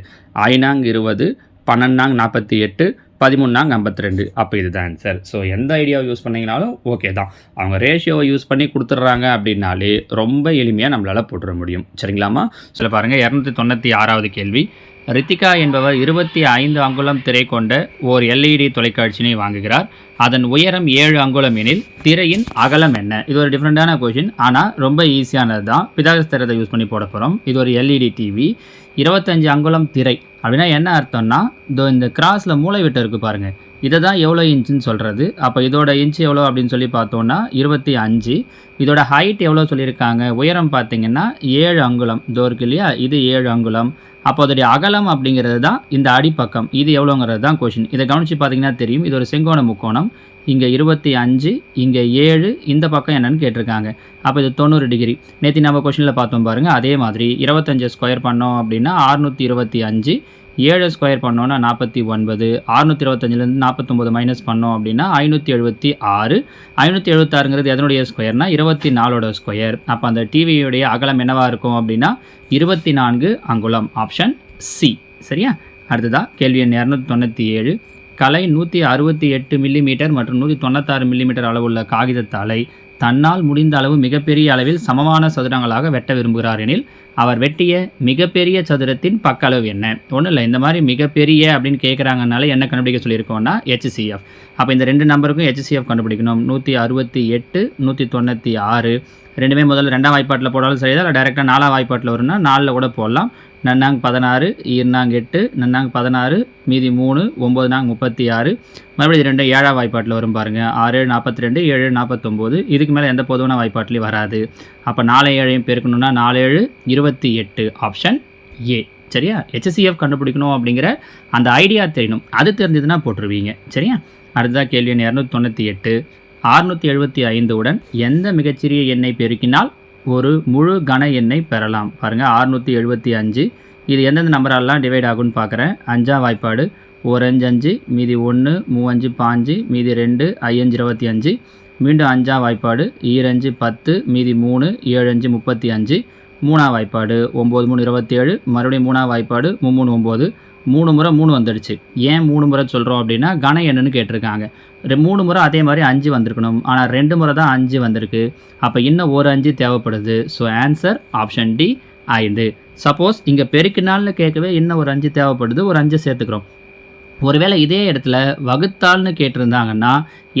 S1: I4 20, 12 48, 13×52. அப்போ இதுதான் ஆன்சர். ஸோ எந்த ஐடியாவை யூஸ் பண்ணிங்கனாலும் ஓகே தான். அவங்க ரேஷியோவை யூஸ் பண்ணி கொடுத்துட்றாங்க அப்படின்னாலே ரொம்ப எளிமையாக நம்மளால் போட்டுற முடியும். சரிங்களாமா? சில பாருங்கள், 296வது கேள்வி. ரித்திகா என்பவர் 25 அங்குலம் திரை கொண்ட ஓர் LED தொலைக்காட்சியினை வாங்குகிறார். அதன் உயரம் 7 அங்குலம் எனில் திரையின் அகலம் என்ன? இது ஒரு டிஃப்ரெண்டான கொஷின், ஆனால் ரொம்ப ஈஸியானது தான். பிதாகரஸ் தேற்றத்தை யூஸ் பண்ணி போட போகிறோம். இது ஒரு LED டிவி, 25 அங்குலம் திரை அப்படின்னா என்ன அர்த்தம்னா, இந்த கிராஸில் மூளை விட்டு இருக்குது பாருங்கள், இதை தான் எவ்வளோ இன்ச்சுன்னு சொல்கிறது. அப்போ இதோட இன்ச்சு எவ்வளோ அப்படின்னு சொல்லி பார்த்தோன்னா 25. இதோட ஹைட் எவ்வளோ சொல்லியிருக்காங்க, உயரம் பார்த்தீங்கன்னா 7 அங்குலம். இதோ இருக்கு இல்லையா, இது 7 அங்குலம். அப்போ அதோடைய அகலம் அப்படிங்கிறது தான் இந்த அடிப்பக்கம், இது எவ்வளோங்கிறது தான் கொஷின். இதை கவனித்து பார்த்தீங்கன்னா தெரியும், இது ஒரு செங்கோண முக்கோணம். இங்கே 25, இங்கே 7, இந்த பக்கம் என்னன்னு கேட்டிருக்காங்க. அப்போ இது 90 டிகிரி. நேற்று நம்ம கொஷினில் பார்த்தோம் பாருங்கள், அதே மாதிரி 25 ஸ்கொயர் பண்ணோம் அப்படின்னா 625, 7 ஸ்கொயர் பண்ணோன்னா 49, 625லேருந்து 49 மைனஸ் பண்ணோம் அப்படின்னா 576. 576ங்கிறது எதனுடைய ஸ்கொயர்னா 24ஓட ஸ்கொயர். அப்போ அந்த டிவியுடைய அகலம் என்னவாக இருக்கும் அப்படின்னா 24 அங்குலம். Option C. சரியா? அடுத்ததாக கேள்வி எண் 297. கலை 168 மில்லிமீட்டர் மற்றும் 196 மில்லிமீட்டர் அளவுள்ள காகிதத்தாளை தன்னால் முடிந்த அளவு மிகப்பெரிய அளவில் சமமான சதுரங்களாக வெட்ட விரும்புகிறார் எனில் அவர் வெட்டிய மிகப்பெரிய சதுரத்தின் பக்க அளவு என்ன? ஒன்றும் இல்லை, இந்த மாதிரி மிகப்பெரிய அப்படின்னு கேட்குறாங்கனால என்ன கண்டுபிடிக்க சொல்லியிருக்கோம்னா HCF. அப்போ இந்த ரெண்டு நம்பருக்கும் HCF கண்டுபிடிக்கணும். 168, 196 ரெண்டுமே முதல்ல 2ஆம் வாய்ப்பாட்டில் போடாலும் சரிதான், இல்லை டைரெக்டாக 4ஆம் வாய்ப்பாட்டில் வரும்னா 4ல் கூட போடலாம். நன்னாங்க 16, ஈர்னாங்க 8, நன்னாங்க 16, மீதி 3, 9 நாங்க 36. மறுபடியும் 2 7ஆம் வாய்ப்பாட்டில் வரும் பாருங்கள். 6 42, 7 49. இதுக்கு மேலே எந்த பொதுவான வாய்ப்பாட்டிலையும் வராது. அப்போ 4 7 பெருக்கணும்னா 4 7 28. Option A. சரியா? HCF கண்டுபிடிக்கணும் அப்படிங்கிற அந்த ஐடியா தெரியணும், அது தெரிஞ்சதுன்னா போட்டுருவீங்க. சரியா? அடுத்ததாக கேள்வி 298. 675 உடன் எந்த மிகச்சிறிய எண்ணை பெருக்கினால் ஒரு முழு கன எண்ணை பெறலாம்? பாருங்கள், 675. இது எந்தெந்த நம்பரெல்லாம் டிவைட் ஆகும்னு பார்க்குறேன். 5ஆம் வாய்ப்பாடு, 1 5 5, மீதி 1, 3 5 5, மீதி 2, 5 25. மீண்டும் 5ஆம் வாய்ப்பாடு, 2 5 10, மீதி 3, 7 5 35. 3ஆம் வாய்ப்பாடு, 9 3 27, மறுபடியும் 3ஆம் வாய்ப்பாடு, 3 9. 3 முறை 3 வந்துடுச்சு. ஏன் 3 முறை சொல்கிறோம் அப்படின்னா கன எண்ணுன்னு கேட்டிருக்காங்க. 3 முறை அதே மாதிரி 5 வந்திருக்கணும், ஆனால் 2 முறை தான் 5 வந்திருக்கு. அப்போ இன்னும் ஒரு 5 தேவைப்படுது. So answer option D 5. Suppose இங்கே பெருக்கினால்னு கேட்கவே இன்னும் ஒரு 5 தேவைப்படுது, ஒரு 5 சேர்த்துக்கிறோம். ஒருவேளை இதே இடத்துல வகுத்தால்னு கேட்டிருந்தாங்கன்னா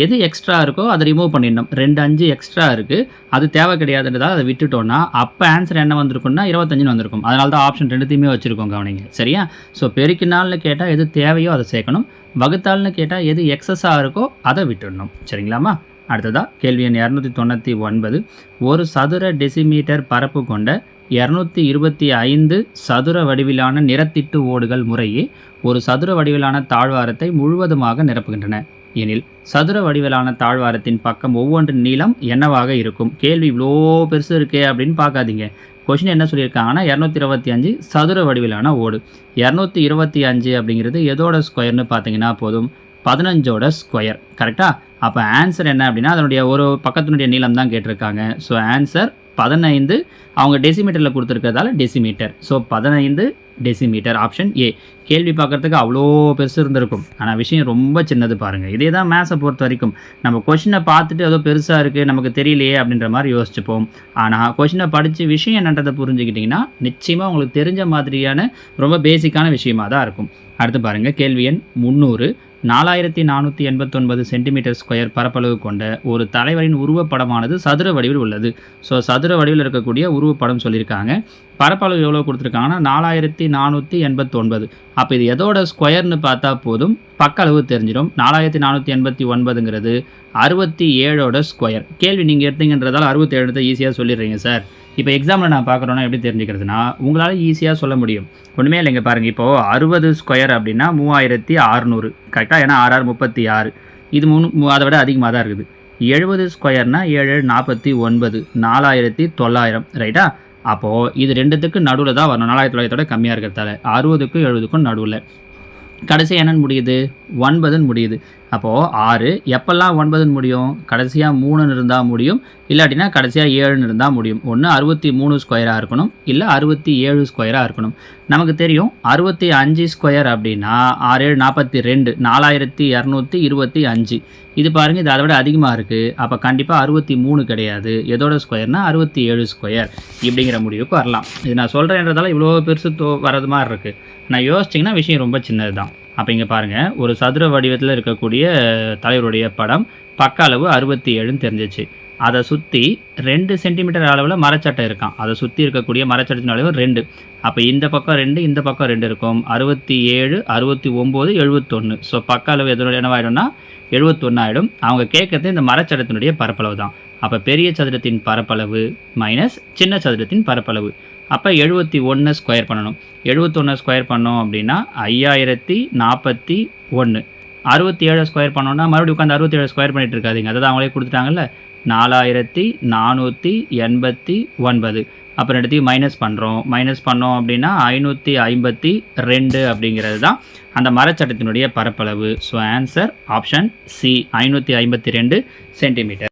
S1: எது எக்ஸ்ட்ரா இருக்கோ அதை ரிமூவ் பண்ணிடணும். 2 5 எக்ஸ்ட்ரா இருக்குது, அது தேவை கிடையாதுன்றதால் அதை விட்டுட்டோன்னா அப்போ ஆன்சர் என்ன வந்திருக்குன்னா 25 வந்திருக்கும். அதனால தான் ஆப்ஷன் 2த்தையுமே வச்சுருக்கோம், கவனிங்க. சரியா? ஸோ பெருக்கினால்னு கேட்டால் எது தேவையோ அதை சேர்க்கணும், வகுத்தால்னு கேட்டால் எது எக்ஸஸாக இருக்கோ அதை விட்டுடணும். சரிங்களாமா? அடுத்ததாக கேள்வி எண் 299. ஒரு சதுர டெசிமீட்டர் பரப்பு கொண்ட 225 சதுர வடிவிலான நிறத்திட்டு ஓடுகள் முறையே ஒரு சதுர வடிவிலான தாழ்வாரத்தை முழுவதுமாக நிரப்புகின்றன எனில் சதுர வடிவிலான தாழ்வாரத்தின் பக்கம் ஒவ்வொன்றின் நீளம் என்னவாக இருக்கும்? கேள்வி இவ்வளோ பெருசு இருக்கே அப்படின்னு பார்க்காதீங்க. கொஷின் என்ன சொல்லியிருக்காங்கன்னா 225 சதுர வடிவிலான ஓடு. 225 அப்படிங்கிறது எதோட ஸ்கொயர்னு பார்த்தீங்கன்னா போதும் 15ஓட ஸ்கொயர். கரெக்டாக? அப்போ ஆன்சர் என்ன அப்படின்னா அதனுடைய ஒரு பக்கத்தினுடைய நீளம் தான் கேட்டிருக்காங்க. So answer 15. அவங்க டெசிமீட்டரில் கொடுத்துருக்கிறதால decimetre. So 15 decimetre. Option A. கேள்வி பார்க்குறதுக்கு அவ்வளோ பெருசு இருந்திருக்கும், ஆனால் விஷயம் ரொம்ப சின்னது பாருங்கள். இதே தான் மேத்ஸை பொறுத்த வரைக்கும். நம்ம கொஷினை பார்த்துட்டு ஏதோ பெருசாக இருக்குது நமக்கு தெரியலையே அப்படின்ற மாதிரி யோசிச்சுப்போம். ஆனால் கொஷினை படித்து விஷயம் என்னன்றதை புரிஞ்சுக்கிட்டிங்கன்னா நிச்சயமாக உங்களுக்கு தெரிஞ்ச மாதிரியான ரொம்ப பேசிக்கான விஷயமாக தான் இருக்கும். அடுத்து பாருங்கள், கேள்வி எண் 300. 4489 சென்டிமீட்டர் ஸ்கொயர் பரப்பளவு கொண்ட ஒரு தலைவரின் உருவப்படமானது சதுர வடிவில் உள்ளது. ஸோ சதுர வடிவில் இருக்கக்கூடிய உருவப்படம் சொல்லியிருக்காங்க. பரப்பளவு எவ்வளோ கொடுத்துருக்காங்கன்னா 4489. அப்போ இது எதோட ஸ்கொயர்னு பார்த்தா போதும் பக்க அளவு தெரிஞ்சிடும். 4489ங்கிறது 67ஓட ஸ்கொயர். கேள்வி நீங்கள் எடுத்தீங்கன்றதால 67 ஈஸியாக சொல்லிடுறீங்க சார். இப்போ எக்ஸாமில் நான் பார்க்குறோன்னா எப்படி தெரிஞ்சுக்கிறதுனா உங்களால் ஈஸியாக சொல்ல முடியும். ஒன்றுமே இல்லைங்க பாருங்கள். இப்போது 60 ஸ்கொயர் அப்படின்னா 3600. கரெக்டாக? ஏன்னா 6 36. இது 3 அதை விட அதிகமாக தான் இருக்குது. 70 ஸ்கொயர்னால் 7 49, 4900. ரைட்டா? அப்போது இது ரெண்டுத்துக்கு நடுவில் தான் வரணும். 4900 கம்மியாக இருக்கிறதால 60க்கும் 70க்கும் நடுவில். கடைசி என்னன்னு முடியுது? 9ன்னு முடியுது. அப்போது 6 எப்பெல்லாம் 9ன்னு முடியும்? கடைசியாக 3ன்னு இருந்தால் முடியும், இல்லாட்டினா கடைசியாக 7ன்னு இருந்தால் முடியும். ஒன்று 63 ஸ்கொயராக இருக்கணும், இல்லை 67 ஸ்கொயராக இருக்கணும். நமக்கு தெரியும் 65 ஸ்கொயர் அப்படின்னா 6 7 42, 4225. இது பாருங்கள், இது அதை விட அதிகமாக இருக்குது. அப்போ கண்டிப்பாக 63 கிடையாது. எதோட ஸ்கொயர்னால் 67 ஸ்கொயர் இப்படிங்கிற முடிவுக்கு வரலாம். இது நான் சொல்கிறேன்றதால இவ்வளோ பெருசு வர்றது மாதிரி இருக்குது. நான் யோசிச்சிங்கன்னா விஷயம் ரொம்ப சின்னது தான். அப்போ இங்கே பாருங்கள், ஒரு சதுர வடிவத்தில் இருக்கக்கூடிய தலைவருடைய படம் பக்க அளவு 67ன்னு தெரிஞ்சிச்சு. அதை சுற்றி 2 சென்டிமீட்டர் அளவில் மரச்சட்டை இருக்கான். அதை சுற்றி இருக்கக்கூடிய மரச்சட்டத்தின் அளவு 2. அப்போ இந்த பக்கம் 2, இந்த பக்கம் 2 இருக்கும். 67, 69, 71. ஸோ பக்க அளவு எதனுடைய என்னவாயிடும்னா 71 ஆகிடும். அவங்க கேட்கறது இந்த மரச்சட்டத்தினுடைய பரப்பளவு தான். அப்போ பெரிய சதுரத்தின் பரப்பளவு மைனஸ் சின்ன சதுரத்தின் பரப்பளவு. அப்போ 71 ஸ்கொயர் பண்ணணும். 71 ஸ்கொயர் பண்ணோம் அப்படின்னா 5041. 67 ஸ்கொயர் பண்ணோன்னா மறுபடியும் உட்காந்து 67 ஸ்கொயர் பண்ணிட்டு இருக்காதிங்க. அதை தான் அவங்களே கொடுத்துட்டாங்கல்ல. 4489. அப்போ ரெண்டுத்தையும் மைனஸ் பண்ணோம் அப்படின்னா 552 அப்படிங்கிறது தான் அந்த மரச்சட்டத்தினுடைய பரப்பளவு. So answer option C, 552 centimetre.